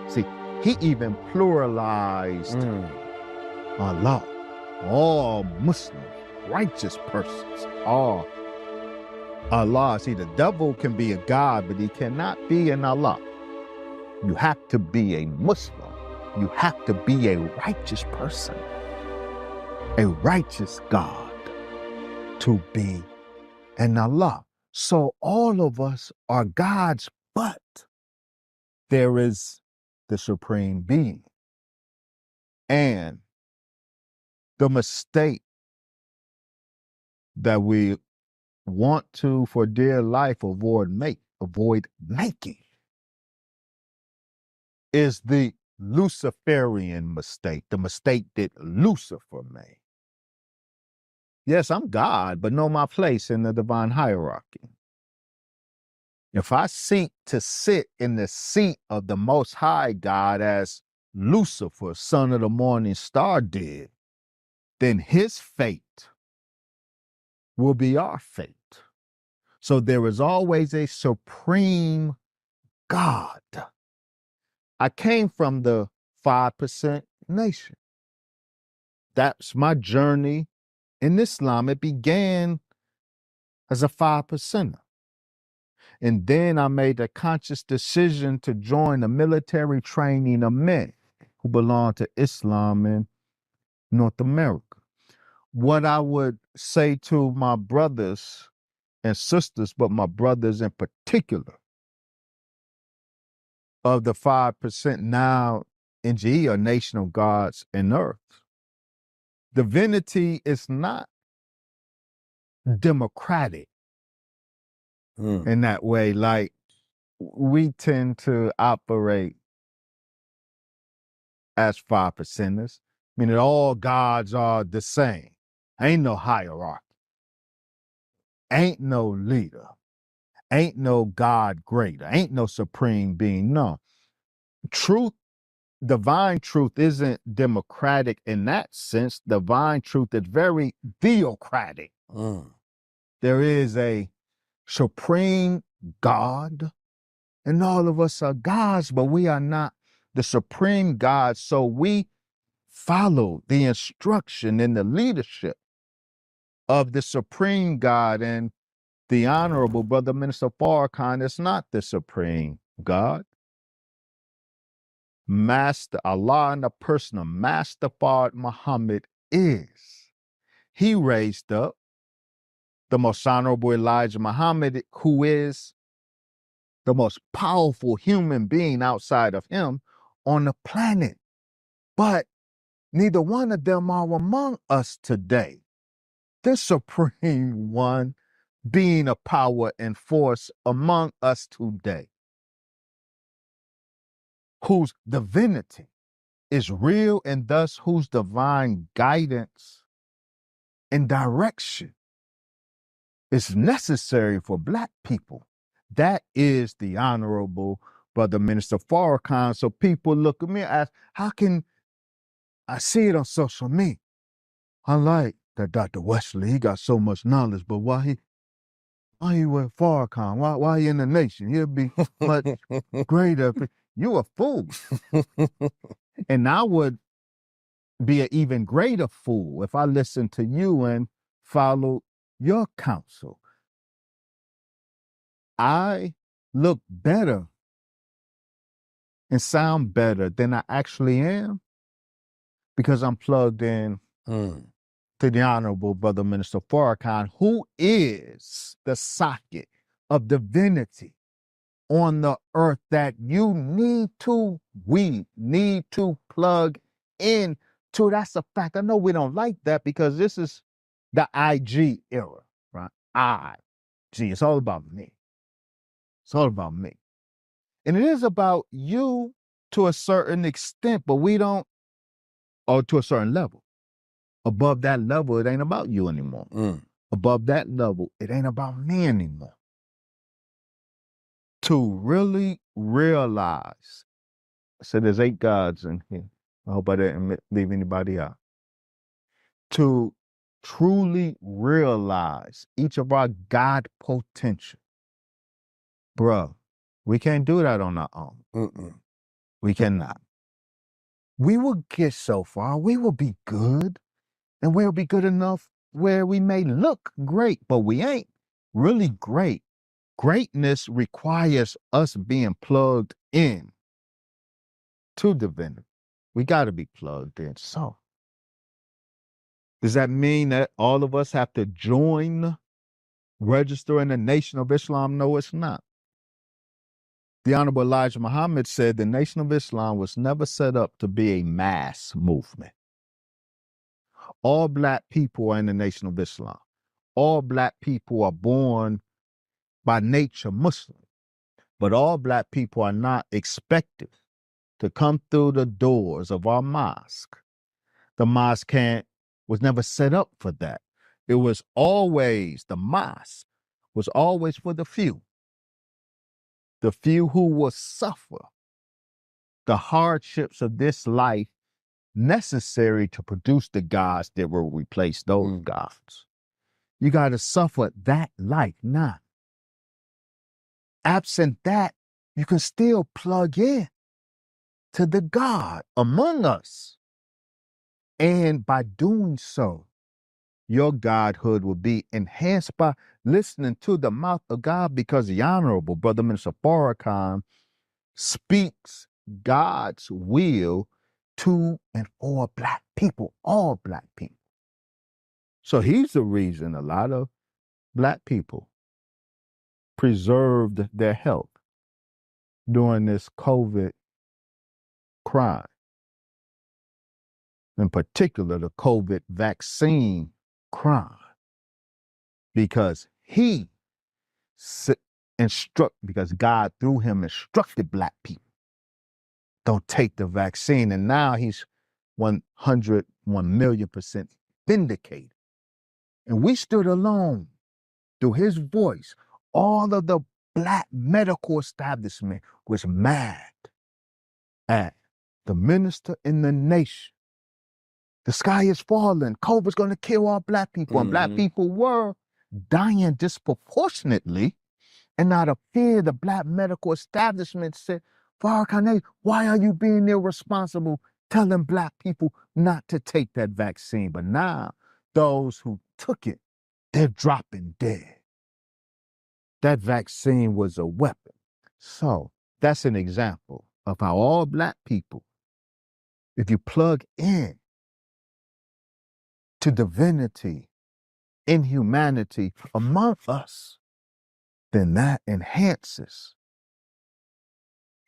See, he even pluralized Allah. All Muslims, righteous persons, are Allah. See, the devil can be a God, but he cannot be an Allah. You have to be a Muslim. You have to be a righteous person, a righteous God, to be an Allah. So all of us are gods, but there is the Supreme Being. And the mistake that we want to, for dear life, avoid making is the Luciferian mistake, the mistake that Lucifer made. Yes, I'm God, but know my place in the divine hierarchy. If I seek to sit in the seat of the Most High God as Lucifer, son of the morning star, did, then his fate will be our fate. So there is always a supreme God. I came from the 5% nation. That's my journey in Islam. It began as a 5%er. And then I made a conscious decision to join the military training of men who belong to Islam in North America. What I would say to my brothers and sisters, but my brothers in particular, of the 5% now NGE, or Nation of Gods and Earth, divinity is not democratic in that way. Like, we tend to operate as 5%ers, meaning all gods are the same. Ain't no hierarchy. Ain't no leader. Ain't no God greater. Ain't no supreme being. No. Truth, divine truth isn't democratic in that sense. Divine truth is very theocratic. There is a supreme God, and all of us are gods, but we are not the supreme God. So we follow the instruction and the leadership of the supreme God. And the Honorable Brother Minister Farrakhan is not the supreme God. Master Allah, in the person of Master Fard Muhammad, is. He raised up the most honorable Elijah Muhammad, who is the most powerful human being outside of him on the planet. But neither one of them are among us today. The Supreme One being a power and force among us today, whose divinity is real and thus whose divine guidance and direction is necessary for Black people. That is the Honorable Brother Minister Farrakhan. So people look at me and ask, how can I see it on social media? I like that Dr. Wesley, he got so much knowledge, but why he with Farrakhan? Why he in the nation? He'll be much greater. You a fool. And I would be an even greater fool if I listened to you and followed your counsel. I look better and sound better than I actually am because I'm plugged in Mm. to the Honorable Brother Minister Farrakhan, who is the socket of divinity on the earth that we need to plug in to. That's a fact. I know we don't like that because this is the IG era, right? IG. It's all about me. It's all about me. And it is about you to a certain extent, but we don't, or to a certain level. Above that level, it ain't about you anymore. Mm. Above that level, it ain't about me anymore. To really realize, so there's 8 gods in here. I hope I didn't leave anybody out. To truly realize each of our God potential. Bruh, we can't do that on our own. Mm-mm. We cannot. We will get so far, we will be good, and we'll be good enough where we may look great, but we ain't really great. Greatness requires us being plugged in to divinity. We got to be plugged in. So, does that mean that all of us have to register in the Nation of Islam? No, it's not. The Honorable Elijah Muhammad said the Nation of Islam was never set up to be a mass movement. All Black people are in the Nation of Islam. All Black people are born by nature Muslim. But all Black people are not expected to come through the doors of our mosque. The mosque was never set up for that. It was always, the mosque was always for the few who will suffer the hardships of this life necessary to produce the gods that will replace those gods. You got to suffer that life now. Absent that, you can still plug in to the God among us. And by doing so, your godhood will be enhanced by listening to the mouth of God, because the Honorable Brother Minister Farrakhan speaks God's will to and for Black people, all Black people. So he's the reason a lot of Black people preserved their health during this COVID crime. In particular, the COVID vaccine crime. Because because God through him instructed Black people, don't take the vaccine. And now he's 1,000,000% vindicated. And we stood alone through his voice. All of the Black medical establishment was mad at the minister in the nation. The sky is falling. COVID's going to kill all Black people. And Black people were dying disproportionately. And out of fear, the Black medical establishment said, Farrakhan, why are you being irresponsible telling Black people not to take that vaccine? But now, those who took it, they're dropping dead. That vaccine was a weapon. So that's an example of how all Black people, if you plug in to divinity, in humanity among us, then that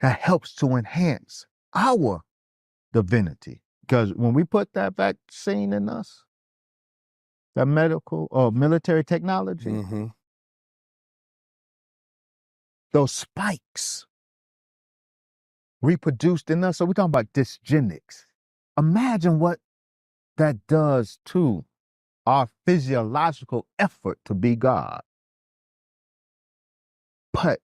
helps to enhance our divinity. Because when we put that vaccine in us, that medical or military technology, those spikes reproduced in us. So we're talking about dysgenics. Imagine what that does to our physiological effort to be God. But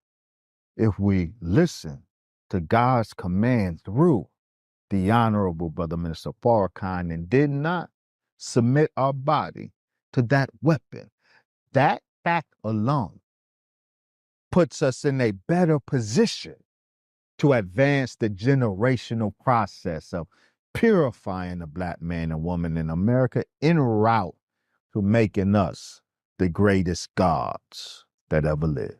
if we listen to God's command through the Honorable Brother Minister Farrakhan and did not submit our body to that weapon, that fact alone puts us in a better position to advance the generational process of purifying the Black man and woman in America en route to making us the greatest gods that ever lived.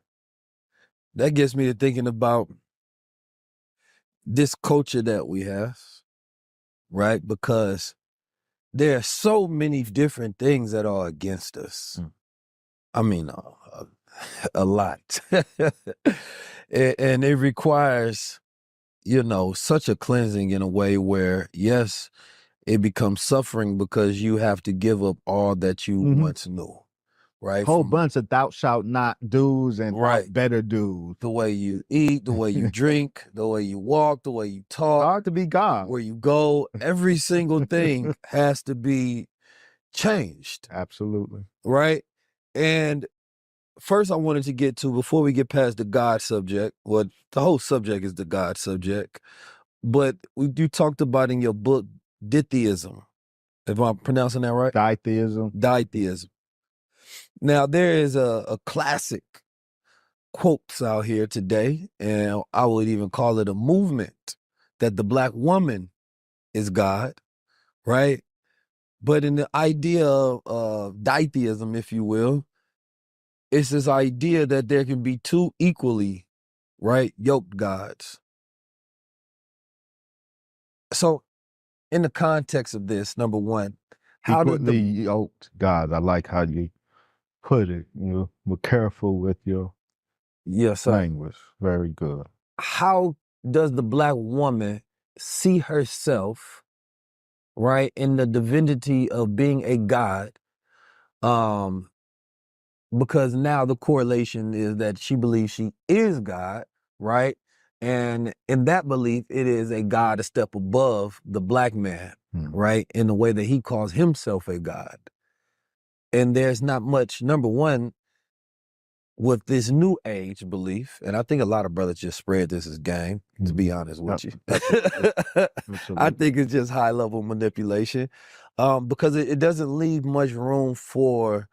that gets me to thinking about this culture that we have, right? Because there are so many different things that are against us. I mean, a lot. And it requires, such a cleansing in a way where, yes, it becomes suffering because you have to give up all that you once knew, right? Whole bunch of thou shalt not do's and Right. better do's. The way you eat, the way you drink, the way you walk, the way you talk, Hard to be God. where you go, every single thing has to be changed, Absolutely. right? And first I wanted to get to, before we get past the God subject, well, the whole subject is the God subject, but you talked about in your book, ditheism, if I'm pronouncing that right? Ditheism. Ditheism. Now, there is a classic quotes out here today, and I would even call it a movement, that the Black woman is God, right? But in the idea of ditheism, if you will, it's this idea that there can be two equally, right, yoked gods. So in the context of this, number one, how did Equally yoked God. I like how you put it. We're careful with your yes, sir. language. Very good. How does the Black woman see herself, right, in the divinity of being a god? Because now the correlation is that she believes she is God, right? And in that belief, it is a God a step above the Black man, right? In the way that he calls himself a God. And there's not much, number one, with this new age belief, and I think a lot of brothers just spread this as game, to be honest with you. I think it's just high level manipulation, because it doesn't leave much room for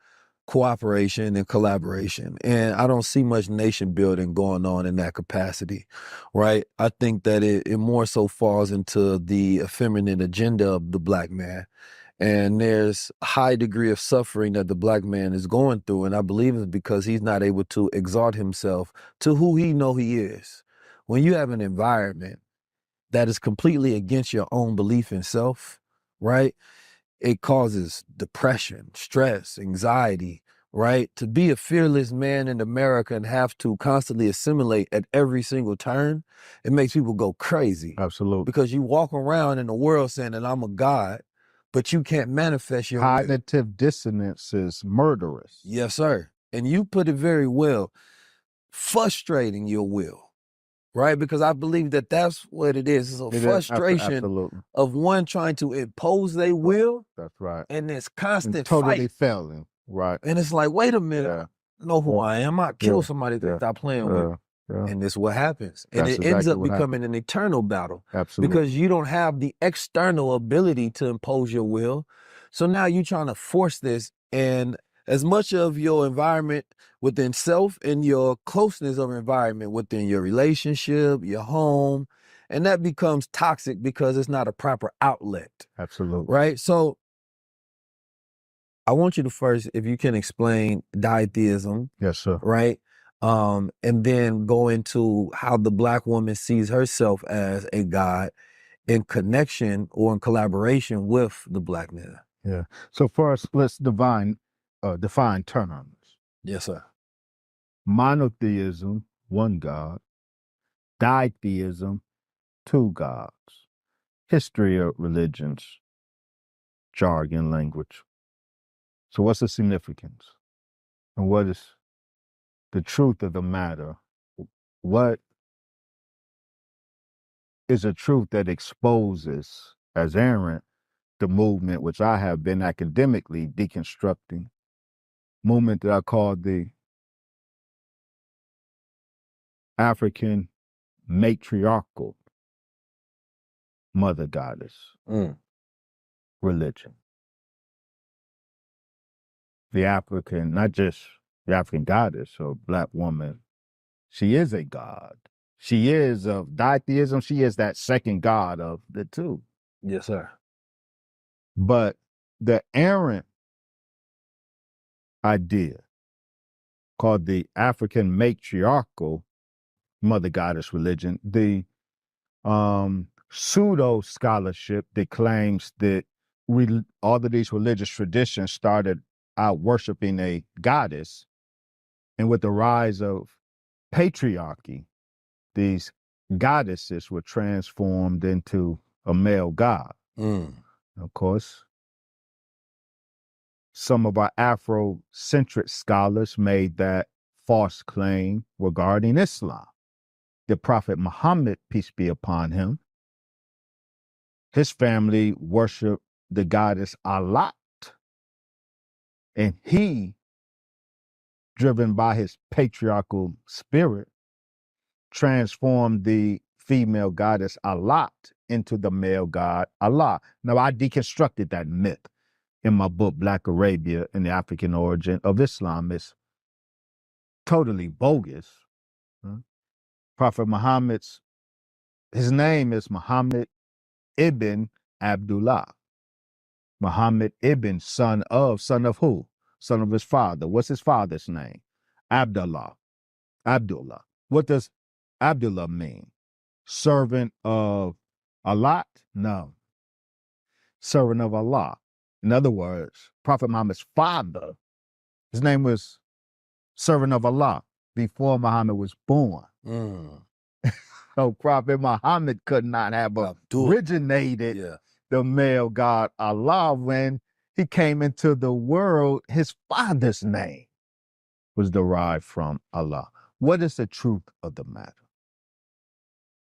cooperation and collaboration. And I don't see much nation building going on in that capacity, right? I think that it more so falls into the effeminate agenda of the Black man. And there's a high degree of suffering that the Black man is going through. And I believe it's because he's not able to exalt himself to who he know he is. When you have an environment that is completely against your own belief in self, right? It causes depression, stress, anxiety, right? To be a fearless man in America and have to constantly assimilate at every single turn, it makes people go crazy. Absolutely. Because you walk around in the world saying that I'm a God, but you can't manifest your will. Cognitive dissonance is murderous. Yes, sir. And you put it very well, frustrating your will, right? Because I believe that that's what it is. It's a frustration of one trying to impose their will. That's right. And this constant and totally fight. failing. Right. And it's like, wait a minute, Yeah. I know who I am. I kill somebody to stop playing with. Yeah. And this is what happens. And That's it ends exactly up what becoming an eternal battle. Absolutely. Because you don't have the external ability to impose your will. So now you're trying to force this, and as much of your environment within self and your closeness of environment within your relationship, your home, and that becomes toxic because it's not a proper outlet. Absolutely. Right? So I want you to first, if you can explain ditheism. Yes, sir. Right? And then go into how the Black woman sees herself as a God in connection or in collaboration with the Black man. Yeah. So first, let's define terms. Yes, sir. Monotheism, one God. Ditheism, two gods. History of religions, jargon, language. So what's the significance? And what is the truth of the matter? What is a truth that exposes, as errant, the movement which I have been academically deconstructing, movement that I call the African matriarchal mother goddess religion. The African, not just the African goddess or Black woman, she is a god. She is of ditheism, she is that second god of the two. Yes, sir. But the errant idea called the African matriarchal mother goddess religion. The pseudo scholarship that claims that all of these religious traditions started out worshiping a goddess, and with the rise of patriarchy, these goddesses were transformed into a male god. Of course, some of our Afrocentric scholars made that false claim regarding Islam. The Prophet Muhammad, peace be upon him, his family worshiped the goddess Alat, and he, driven by his patriarchal spirit, transformed the female goddess Alat into the male god Allah. Now, I deconstructed that myth in my book, Black Arabia and the African Origin of Islam. It's totally bogus. Prophet Muhammad's, his name is Muhammad ibn Abdullah. Muhammad ibn, son of who? Son of his father. What's his father's name? Abdullah. Abdullah. What does Abdullah mean? Servant of Allah? No. Servant of Allah. In other words, Prophet Muhammad's father, his name was Servant of Allah before Muhammad was born. So Prophet Muhammad could not have originated the male god Allah. When he came into the world, his father's name was derived from Allah. What is the truth of the matter?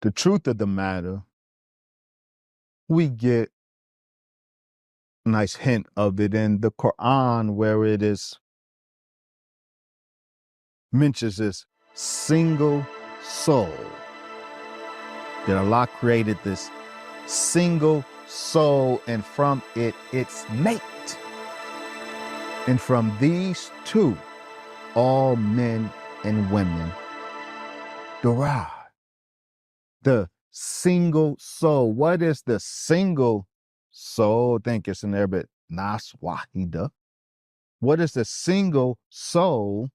The truth of the matter, we get a nice hint of it in the Quran, where it is mentions this single soul. That Allah created this single soul, and from it, its mate. And from these two, all men and women derive. The single soul. What is the single soul? I think it's in Arabic, nas wahida. What is the single soul?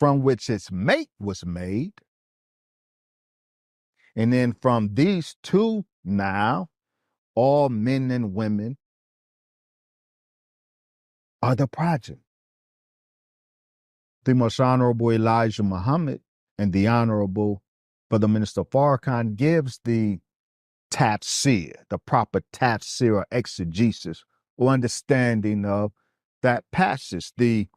From which its mate was made. And then from these two now, all men and women are the progeny. The Most Honorable Elijah Muhammad and the Honorable Brother Minister Farrakhan gives the tafsir, the proper tafsir or exegesis or understanding of that passage. The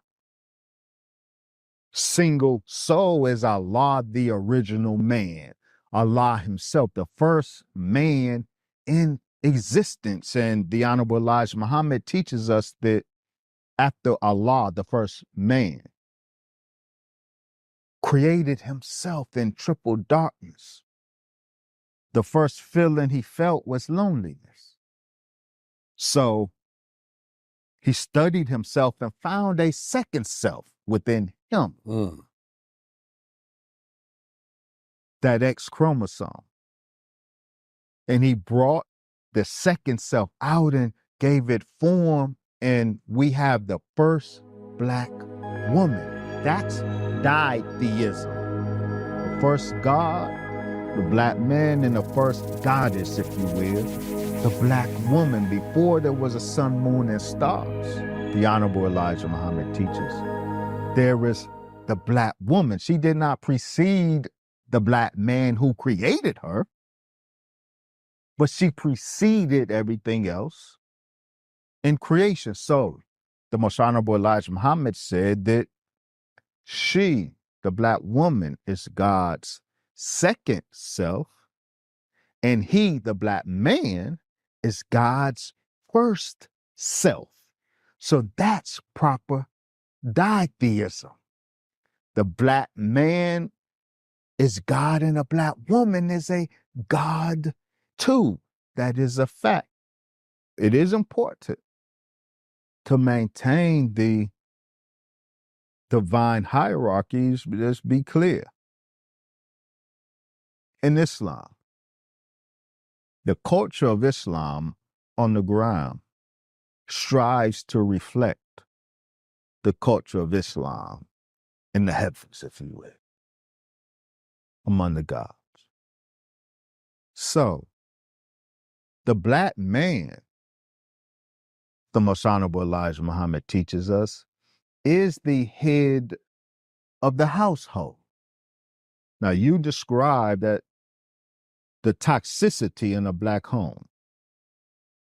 single soul is Allah, the original man. Allah himself, the first man in existence. And the Honorable Elijah Muhammad teaches us that after Allah, the first man, created himself in triple darkness, the first feeling he felt was loneliness. So he studied himself and found a second self within him. That X chromosome. And he brought the second self out and gave it form, and we have the first black woman. That's ditheism. The first God, the black man, and the first goddess, if you will, the black woman, before there was a sun, moon, and stars. The Honorable Elijah Muhammad teaches there is the black woman. She did not precede the black man who created her, but she preceded everything else in creation. So the Most Honorable Elijah Muhammad said that she, the black woman, is God's second self, and he, the black man, is God's first self. So that's proper ditheism. The black man is God, and a black woman is a God too. That is a fact. It is important to maintain the divine hierarchies, but let's be clear. In Islam, the culture of Islam on the ground strives to reflect the culture of Islam in the heavens, if you will, among the gods. So, the black man, the Most Honorable Elijah Muhammad teaches us, is the head of the household. Now, you describe that the toxicity in a black home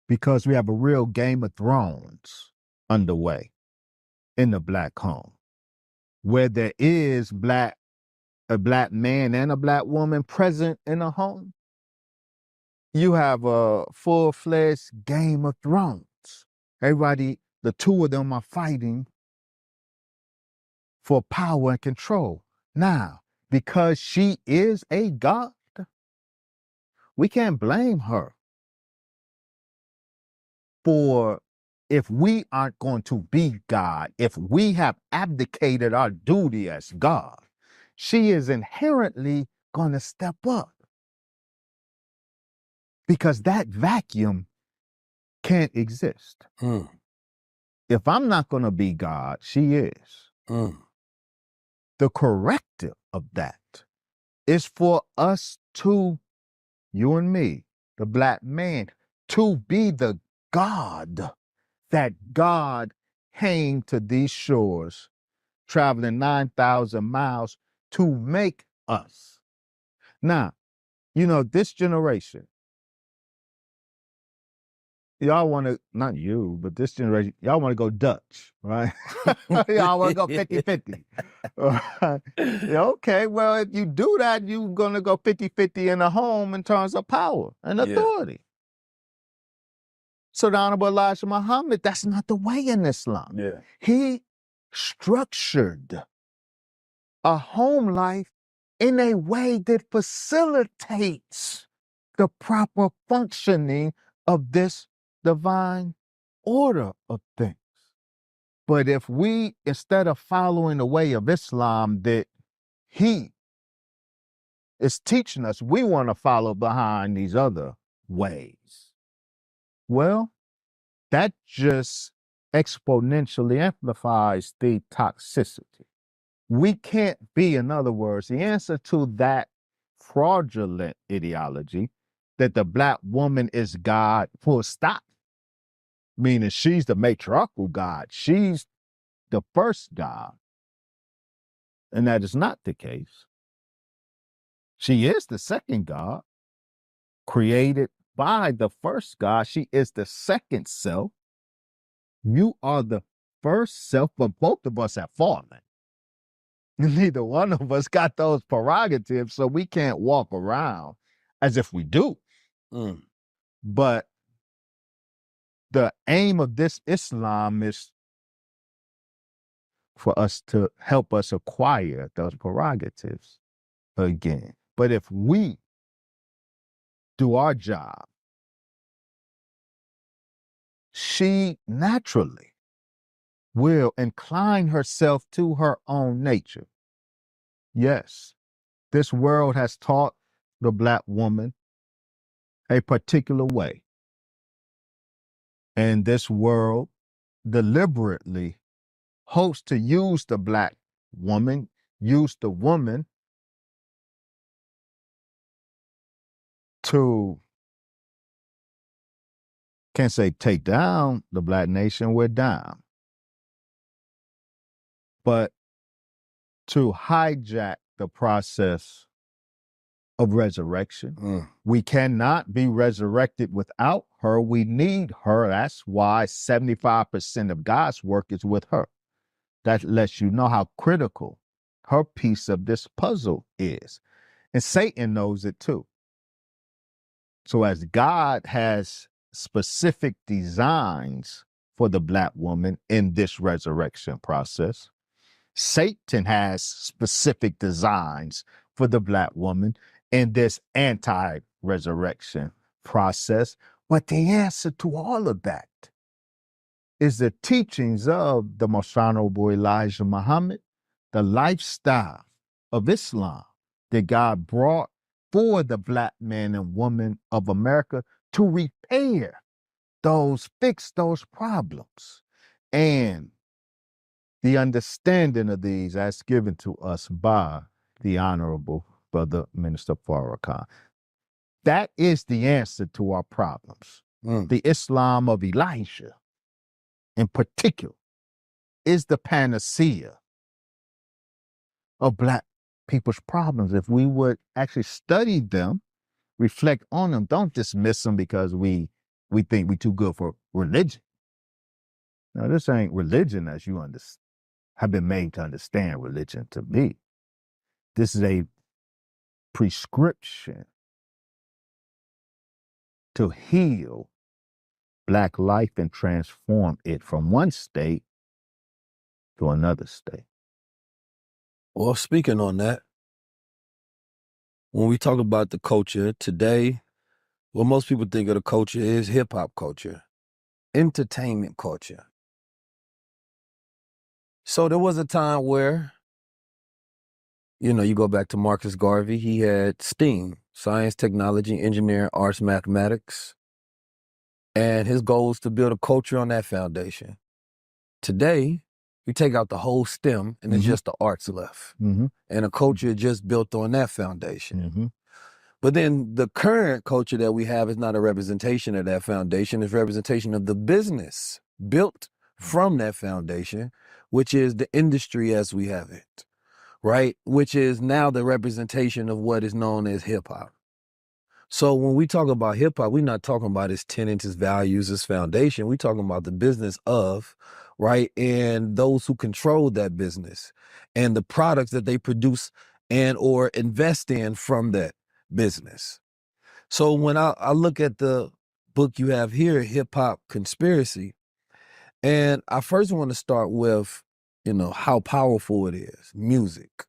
because we have a real Game of Thrones underway in the black home, where there is a black man and a black woman present in a home. You have a full-fledged Game of Thrones. Everybody, the two of them are fighting for power and control. Now, because she is a god, we can't blame her for if we aren't going to be God, if we have abdicated our duty as God. She is inherently going to step up because that vacuum can't exist. If I'm not going to be God, she is. The corrective of that is for us to, you and me, the black man, to be the God that God came to these shores, traveling 9,000 miles to make us. Now, you know, this generation, y'all want to, not you, but this generation, y'all want to go Dutch, right? Y'all want to go 50-50. Right? Yeah, okay, well, if you do that, you're going to go 50-50 in the home in terms of power and authority. So the Honorable Elijah Muhammad, that's not the way in Islam. He structured a home life in a way that facilitates the proper functioning of this divine order of things. But if we, instead of following the way of Islam that he is teaching us, we want to follow behind these other ways, well, that just exponentially amplifies the toxicity. We can't be, in other words, the answer to that fraudulent ideology that the black woman is God, full stop, meaning she's the matriarchal God, she's the first God. And that is not the case. She is the second God, created by the first God. She is the second self. You are the first self, but both of us have fallen. Neither one of us got those prerogatives, so we can't walk around as if we do. But the aim of this Islam is for us to help us acquire those prerogatives again. But if we do our job, she naturally will incline herself to her own nature. Yes, this world has taught the black woman a particular way. And this world deliberately hopes to use the black woman, use the woman to, can't say take down the black nation, we're down, but to hijack the process of resurrection. We cannot be resurrected without her. We need her. That's why 75% of God's work is with her. That lets you know how critical her piece of this puzzle is. And Satan knows it too. So as God has specific designs for the black woman in this resurrection process, Satan has specific designs for the black woman in this anti-resurrection process. But the answer to all of that is the teachings of the Most Honorable Elijah Muhammad, the lifestyle of Islam that God brought for the black man and woman of America to repair those, fix those problems. And, the understanding of these as given to us by the Honorable Brother Minister Farrakhan. That is the answer to our problems. The Islam of Elijah, in particular, is the panacea of Black people's problems. If we would actually study them, reflect on them, don't dismiss them because we think we too good for religion. Now, this ain't religion as you have been made to understand religion to me. This is a prescription to heal Black life and transform it from one state to another state. Well, speaking on that, when we talk about the culture today, what most people think of the culture is hip hop culture, entertainment culture. So there was a time where, you go back to Marcus Garvey, he had STEAM, science, technology, engineering, arts, mathematics. And his goal was to build a culture on that foundation. Today, we take out the whole STEM and it's just the arts left. And a culture just built on that foundation. But then the current culture that we have is not a representation of that foundation. It's a representation of the business built from that foundation, which is the industry as we have it, right? Which is now the representation of what is known as hip hop. So when we talk about hip hop, we're not talking about its tenets, its values, its foundation. We're talking about the business of, right? And those who control that business and the products that they produce and or invest in from that business. So when I look at the book you have here, Hip Hop Conspiracy, and I first want to start with, how powerful it is, music,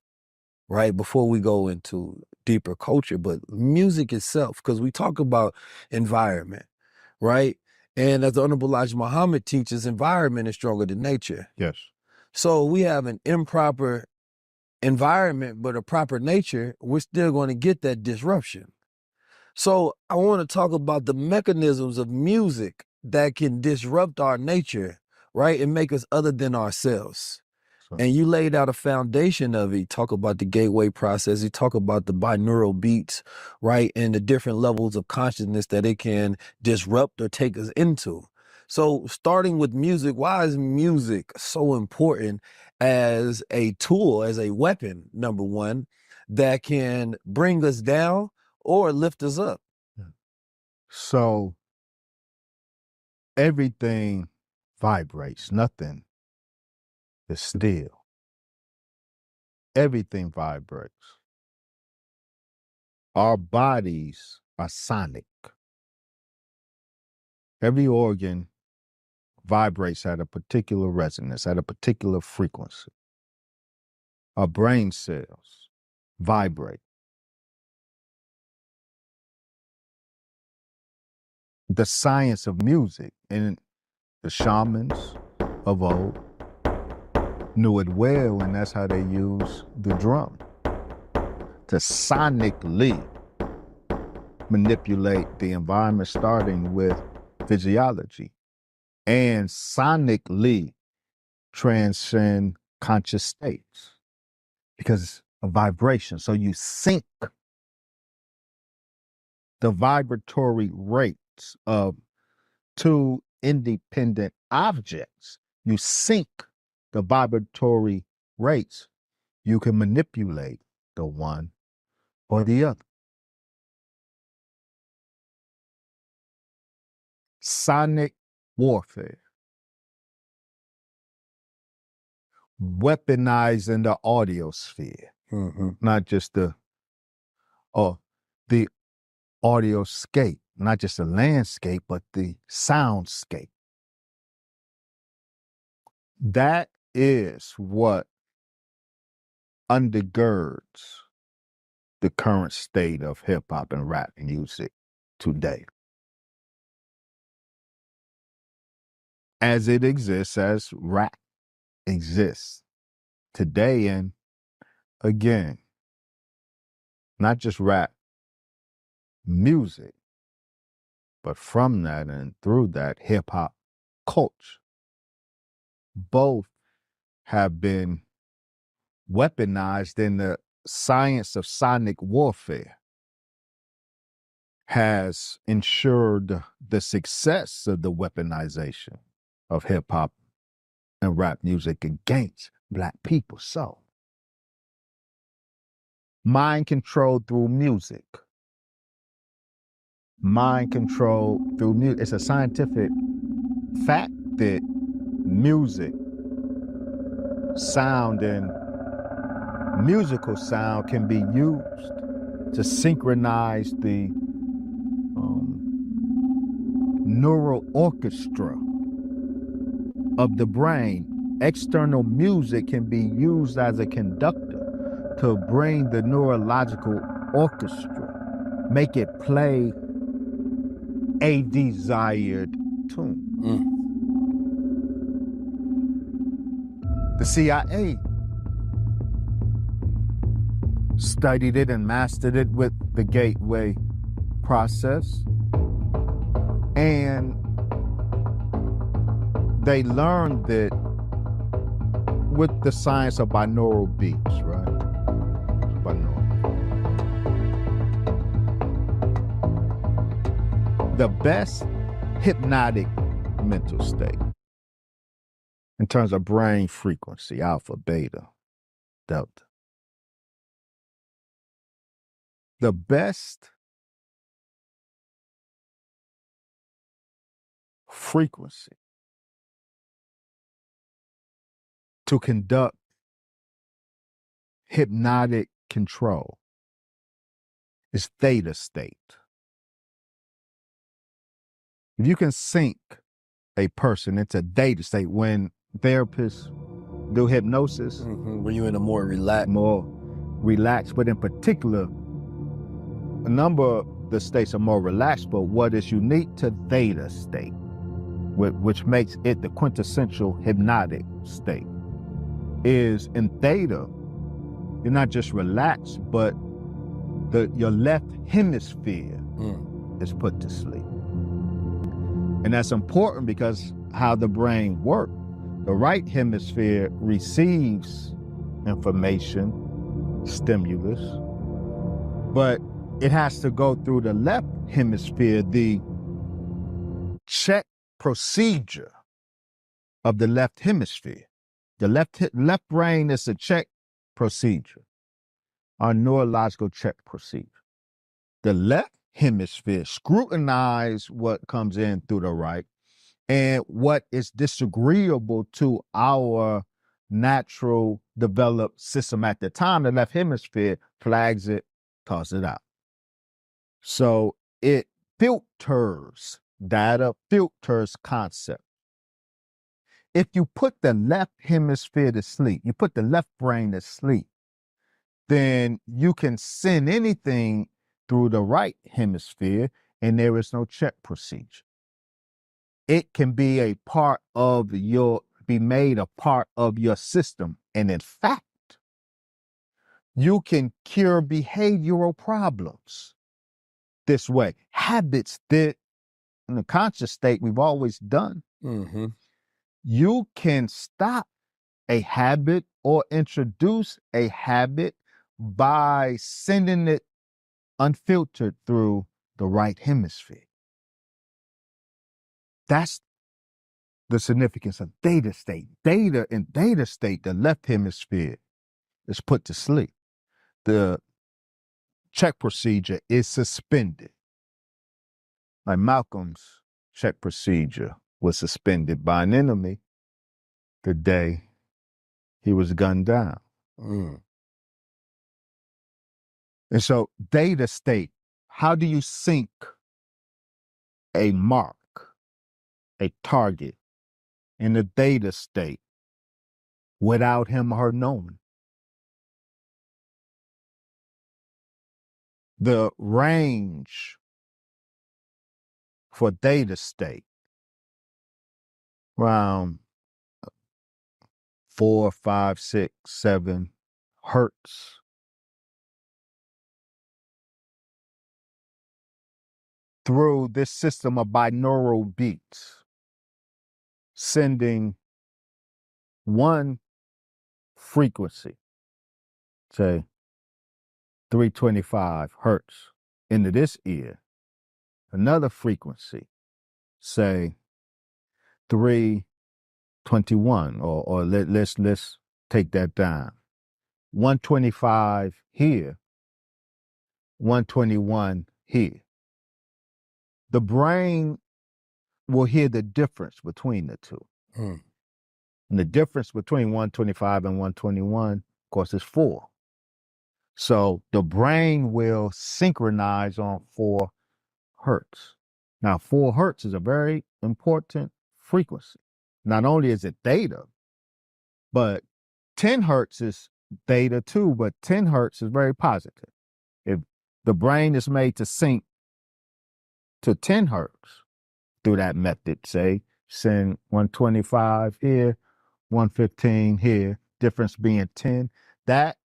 right? Before we go into deeper culture, but music itself, because we talk about environment, right? And as the Honorable Elijah Muhammad teaches, environment is stronger than nature. Yes. So we have an improper environment, but a proper nature, we're still going to get that disruption. So I want to talk about the mechanisms of music that can disrupt our nature, right? And make us other than ourselves. And you laid out a foundation of it. You talk about the gateway process. You talk about the binaural beats, right? And the different levels of consciousness that it can disrupt or take us into. So starting with music, why is music so important as a tool, as a weapon, number one, that can bring us down or lift us up? So everything vibrates. Nothing is still. Everything vibrates. Our bodies are sonic. Every organ vibrates at a particular resonance, at a particular frequency. Our brain cells vibrate. The science of music, and the shamans of old knew it well, and that's how they use the drum to sonically manipulate the environment, starting with physiology, and sonically transcend conscious states because of vibration. So you sync the vibratory rates of two independent objects. You sync the vibratory rates. You can manipulate the one or the other. Sonic warfare. Weaponizing the audio sphere, not just the audioscape, not just the landscape, but the soundscape. That is what undergirds the current state of hip hop and rap music today. As it exists, as rap exists today, and again, not just rap music, but from that and through that, hip hop culture. Both have been weaponized in the science of sonic warfare has ensured the success of the weaponization of hip hop and rap music against Black people. So, mind control through music. Mind control through music. It's a scientific fact that music, sound, and musical sound can be used to synchronize the neural orchestra of the brain. External music can be used as a conductor to bring the neurological orchestra, make it play a desired tune. The CIA studied it and mastered it with the gateway process. And they learned that with the science of binaural beats, right? Binaural. The best hypnotic mental state in terms of brain frequency, alpha, beta, delta. The best frequency to conduct hypnotic control is theta state. If you can sync a person into theta state, when therapists do hypnosis, When you're in a more relaxed. But in particular, a number of the states are more relaxed, but what is unique to theta state, which makes it the quintessential hypnotic state, is in theta, you're not just relaxed, but your left hemisphere is put to sleep. And that's important because how the brain works. The right hemisphere receives information, stimulus, but it has to go through the left hemisphere, the check procedure of the left hemisphere. The left brain is a check procedure, our neurological check procedure. The left hemisphere scrutinize what comes in through the right, and what is disagreeable to our natural developed system at the time, the left hemisphere flags it, tosses it out. So it filters data, filters concept. If you put the left hemisphere to sleep, you put the left brain to sleep, then you can send anything through the right hemisphere and there is no check procedure. It can be a part of be made a part of your system. And in fact, you can cure behavioral problems this way. Habits that in the conscious state we've always done. You can stop a habit or introduce a habit by sending it unfiltered through the right hemisphere. That's the significance of theta state. In theta state, the left hemisphere is put to sleep. The check procedure is suspended. Like Malcolm's check procedure was suspended by an enemy the day he was gunned down. And so theta state, how do you sync a mark, a target in the theta state without him or her knowing? The range for theta state, around 4, 5, 6, 7 hertz. Through this system of binaural beats, sending one frequency, say 325 hertz into this ear, another frequency, say 321, or let's take that down. 125 here, 121 here. The brain will hear the difference between the two. Mm. And the difference between 125 and 121, of course, is 4. So the brain will synchronize on 4 hertz. Now, 4 hertz is a very important frequency. Not only is it theta, but 10 hertz is theta too, but 10 hertz is very positive. If the brain is made to sync to 10 hertz through that method, say, send 125 here, 115 here, difference being 10, that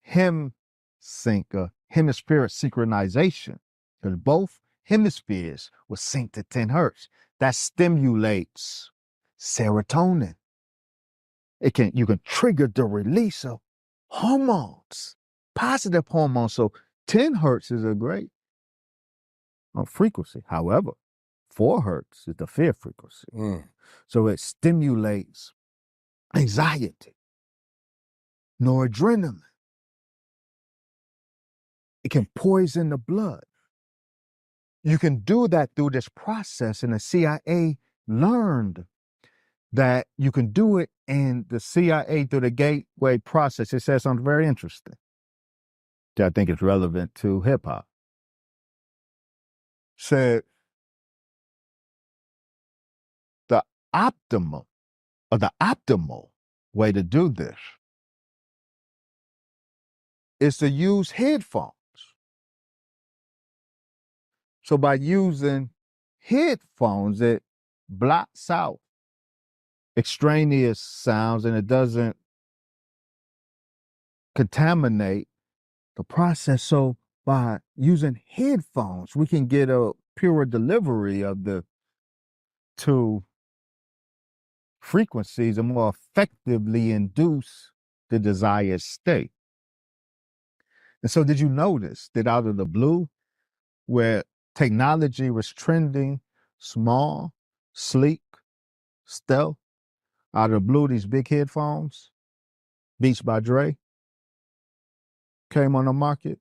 hemispheric synchronization, because both hemispheres will sync to 10 hertz. That stimulates serotonin. You can trigger the release of hormones, positive hormones. So 10 hertz is a great frequency. However, 4 hertz is the fear frequency. Mm. So it stimulates anxiety, noradrenaline. It can poison the blood. You can do that through this process, and the CIA learned that you can do it in the CIA through the gateway process. It says something very interesting that I think is relevant to hip hop. Said the optimal way to do this is to use headphones. So by using headphones, it blocks out extraneous sounds and it doesn't contaminate the process. So by using headphones, we can get a purer delivery of the 2 frequencies and more effectively induce the desired state. And so did you notice that out of the blue, where technology was trending, small, sleek, stealth, out of the blue, these big headphones, Beats by Dre, came on the market?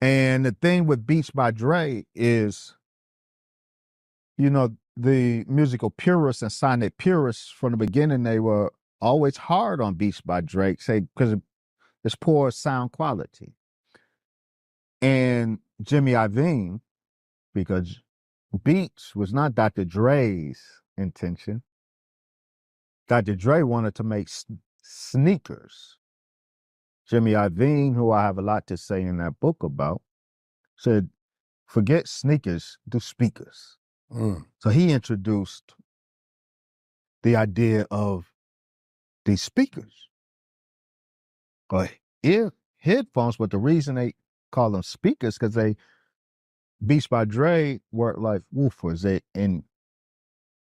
And the thing with Beats by Dre is, the musical purists and sonic purists from the beginning, they were always hard on Beats by Dre, say, because it's poor sound quality. And Jimmy Iovine, because Beats was not Dr. Dre's intention. Dr. Dre wanted to make sneakers. Jimmy Iovine, who I have a lot to say in that book about, said, forget sneakers, do speakers. Mm. So he introduced the idea of these speakers, or ear headphones, but the reason they call them speakers because Beats by Dre work like woofers. It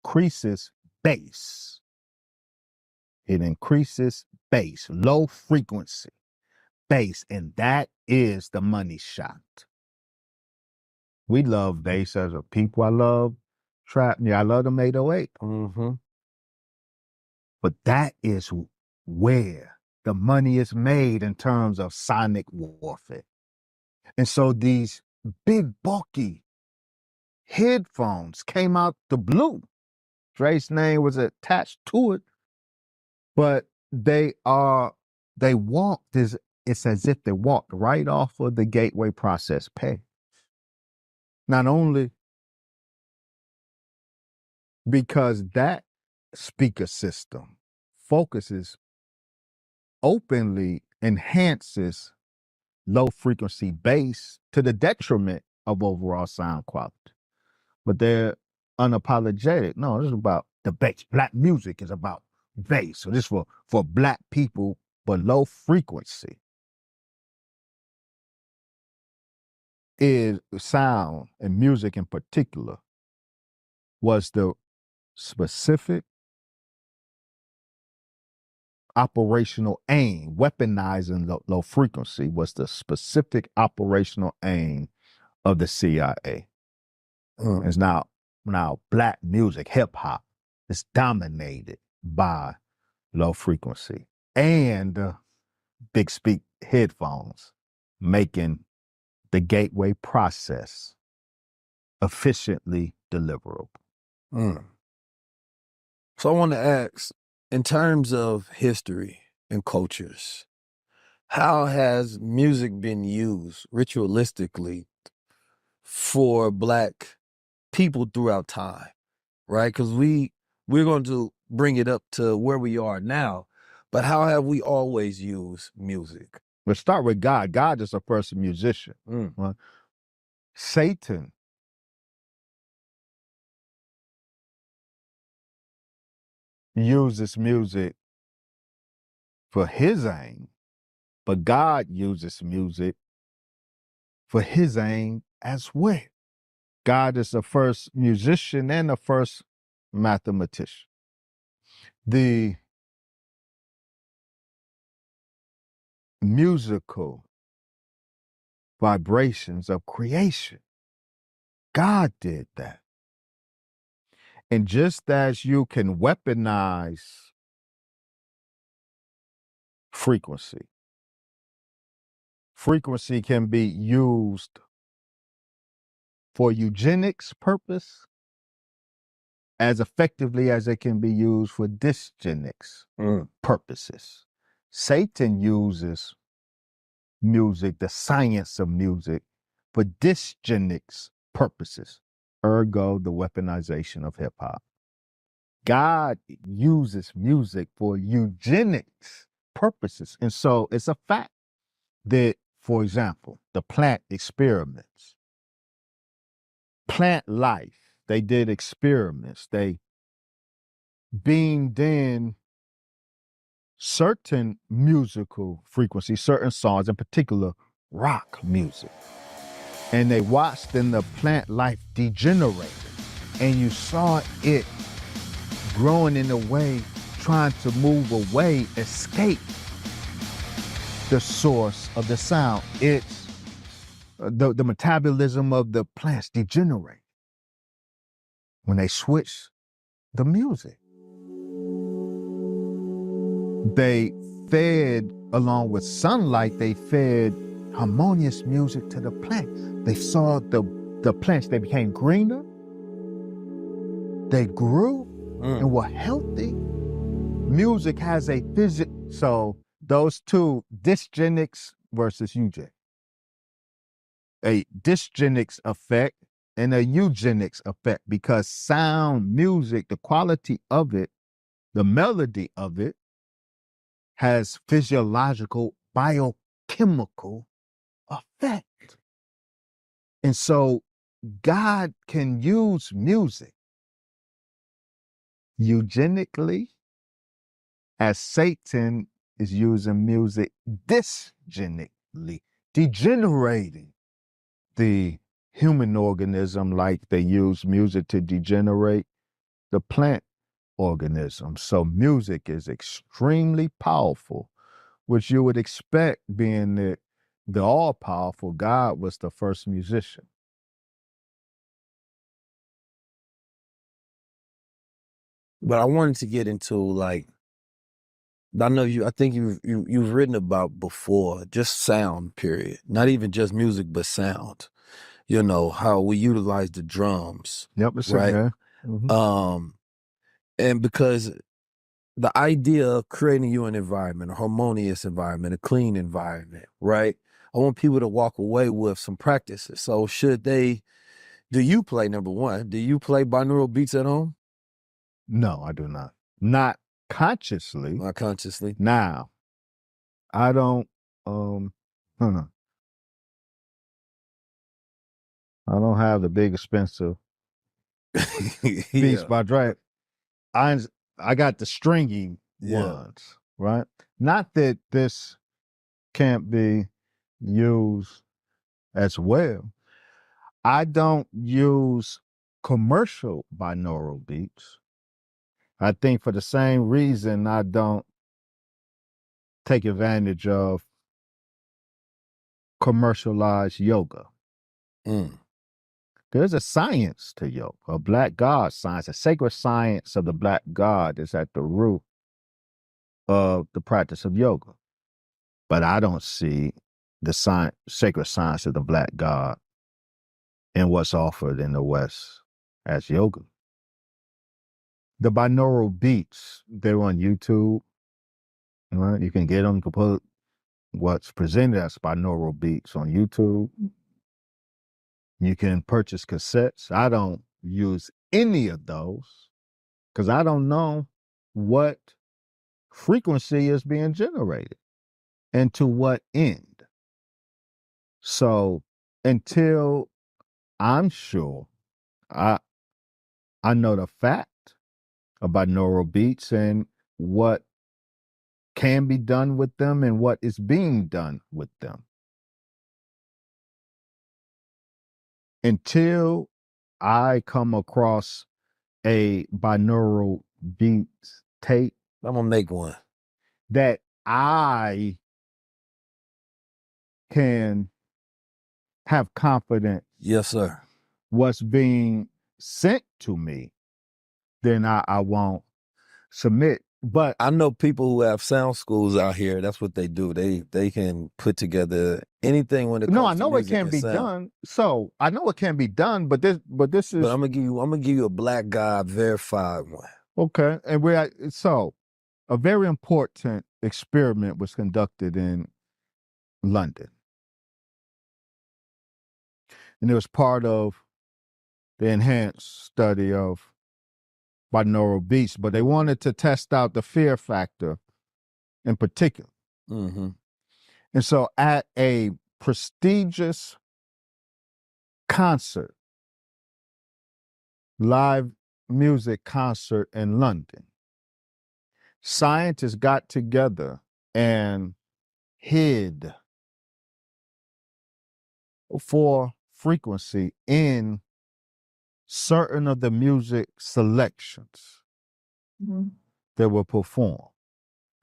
increases bass. It increases bass, low frequency bass, and that is the money shot. We love bass as a people. I love trap. Yeah, I love them 808. Mm-hmm. But that is where the money is made in terms of sonic warfare. And so these big, bulky headphones came out the blue. Dre's name was attached to it, but they walked, it's as if they walked right off of the gateway process page. Not only because that speaker system openly enhances low frequency bass to the detriment of overall sound quality. But they're unapologetic. No, this is about the bass. Black music is about bass. So this for Black people, but low frequency is sound, and music in particular was the specific operational aim. Weaponizing low frequency was the specific operational aim of the CIA. It's now black music, hip hop, is dominated by low frequency and big speak headphones, making the gateway process efficiently deliverable. So I want to ask, in terms of history and cultures, how has music been used ritualistically for Black people throughout time, right? Because we're going to bring it up to where we are now, but how have we always used music? Let's start with God. God is the first musician. Right? Satan uses music for his aim, but God uses music for his aim as well. God is the first musician and the first mathematician. The musical vibrations of creation, God did that. And just as you can weaponize frequency, frequency can be used for eugenics purpose as effectively as it can be used for dysgenics purposes. Satan uses music, the science of music, for dysgenics purposes, ergo the weaponization of hip hop. God uses music for eugenics purposes. And so it's a fact that, for example, the plant experiments, plant life, they did experiments. They beamed in certain musical frequencies, certain songs, in particular rock music. And they watched in the plant life degenerate. And you saw it growing in a way, trying to move away, escape the source of the sound. It's the metabolism of the plants degenerate when they switch the music. They fed, along with sunlight, they fed harmonious music to the plants. They saw the plants, they became greener, they grew and were healthy. Music has a so those two, dysgenics versus eugenics. A dysgenics effect and a eugenics effect, because sound, music, the quality of it, the melody of it, has physiological, biochemical effect. And so God can use music eugenically as Satan is using music dysgenically, degenerating the human organism like they use music to degenerate the plant organism. So music is extremely powerful, which you would expect, being that the all-powerful God was the first musician. But I wanted to get into, like, I know I think you've written about before, just sound, period. Not even just music, but sound. You know, how we utilize the drums. Yep, it's right. okay. And because the idea of creating you an environment, a harmonious environment, a clean environment, right? I want people to walk away with some practices. So do you play, number one, do you play binaural beats at home? No, I do not. Not consciously. Not consciously. Now, I don't, I don't have the big expensive Beats by Dre. I got the stringy ones, right? Not that this can't be used as well. I don't use commercial binaural beats. I think for the same reason I don't take advantage of commercialized yoga. Mm. There's a science to yoga, a black god science, a sacred science of the black god is at the root of the practice of yoga. But I don't see the sacred science of the black god in what's offered in the West as yoga. The binaural beats, they're on YouTube. Right? You can get them. You can put what's presented as binaural beats on YouTube. You can purchase cassettes. I don't use any of those because I don't know what frequency is being generated and to what end. So until I'm sure I know the fact about neural beats and what can be done with them and what is being done with them. Until I come across a binaural beats tape I'm gonna make one. that I can have confidence Yes, sir. what's being sent to me, then I won't submit. But I know people who have sound schools out here. That's what they do. They can put together anything when it comes no, I to know it music can and be sound. done. So I know it can be done, but this is But I'm gonna give you a black god verified one. okay. And so a very important experiment was conducted in London. And it was part of the enhanced study of binaural beats, but they wanted to test out the fear factor in particular. Mm-hmm. And so at a prestigious concert, live music concert in London, scientists got together and hid for frequency in certain of the music selections that were performed.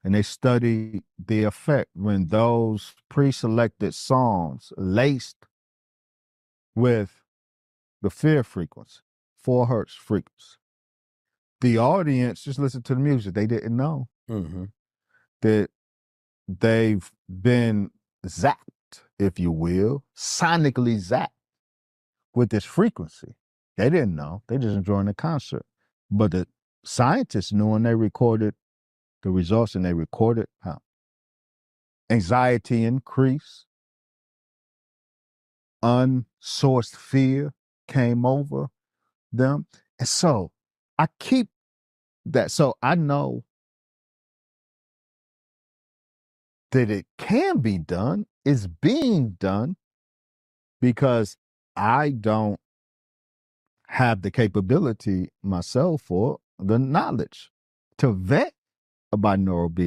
And they studied the effect when those pre-selected songs laced with the fear frequency, 4 hertz frequency. The audience just listened to the music. They didn't know that they've been zapped, if you will, sonically zapped with this frequency. They didn't know. They just enjoying the concert. But the scientists knew, and they recorded the results, and they recorded how anxiety increased, unsourced fear came over them. And so I keep that. So I know that it can be done, it's being done, because I don't have the capability myself or the knowledge to vet a binaural beat.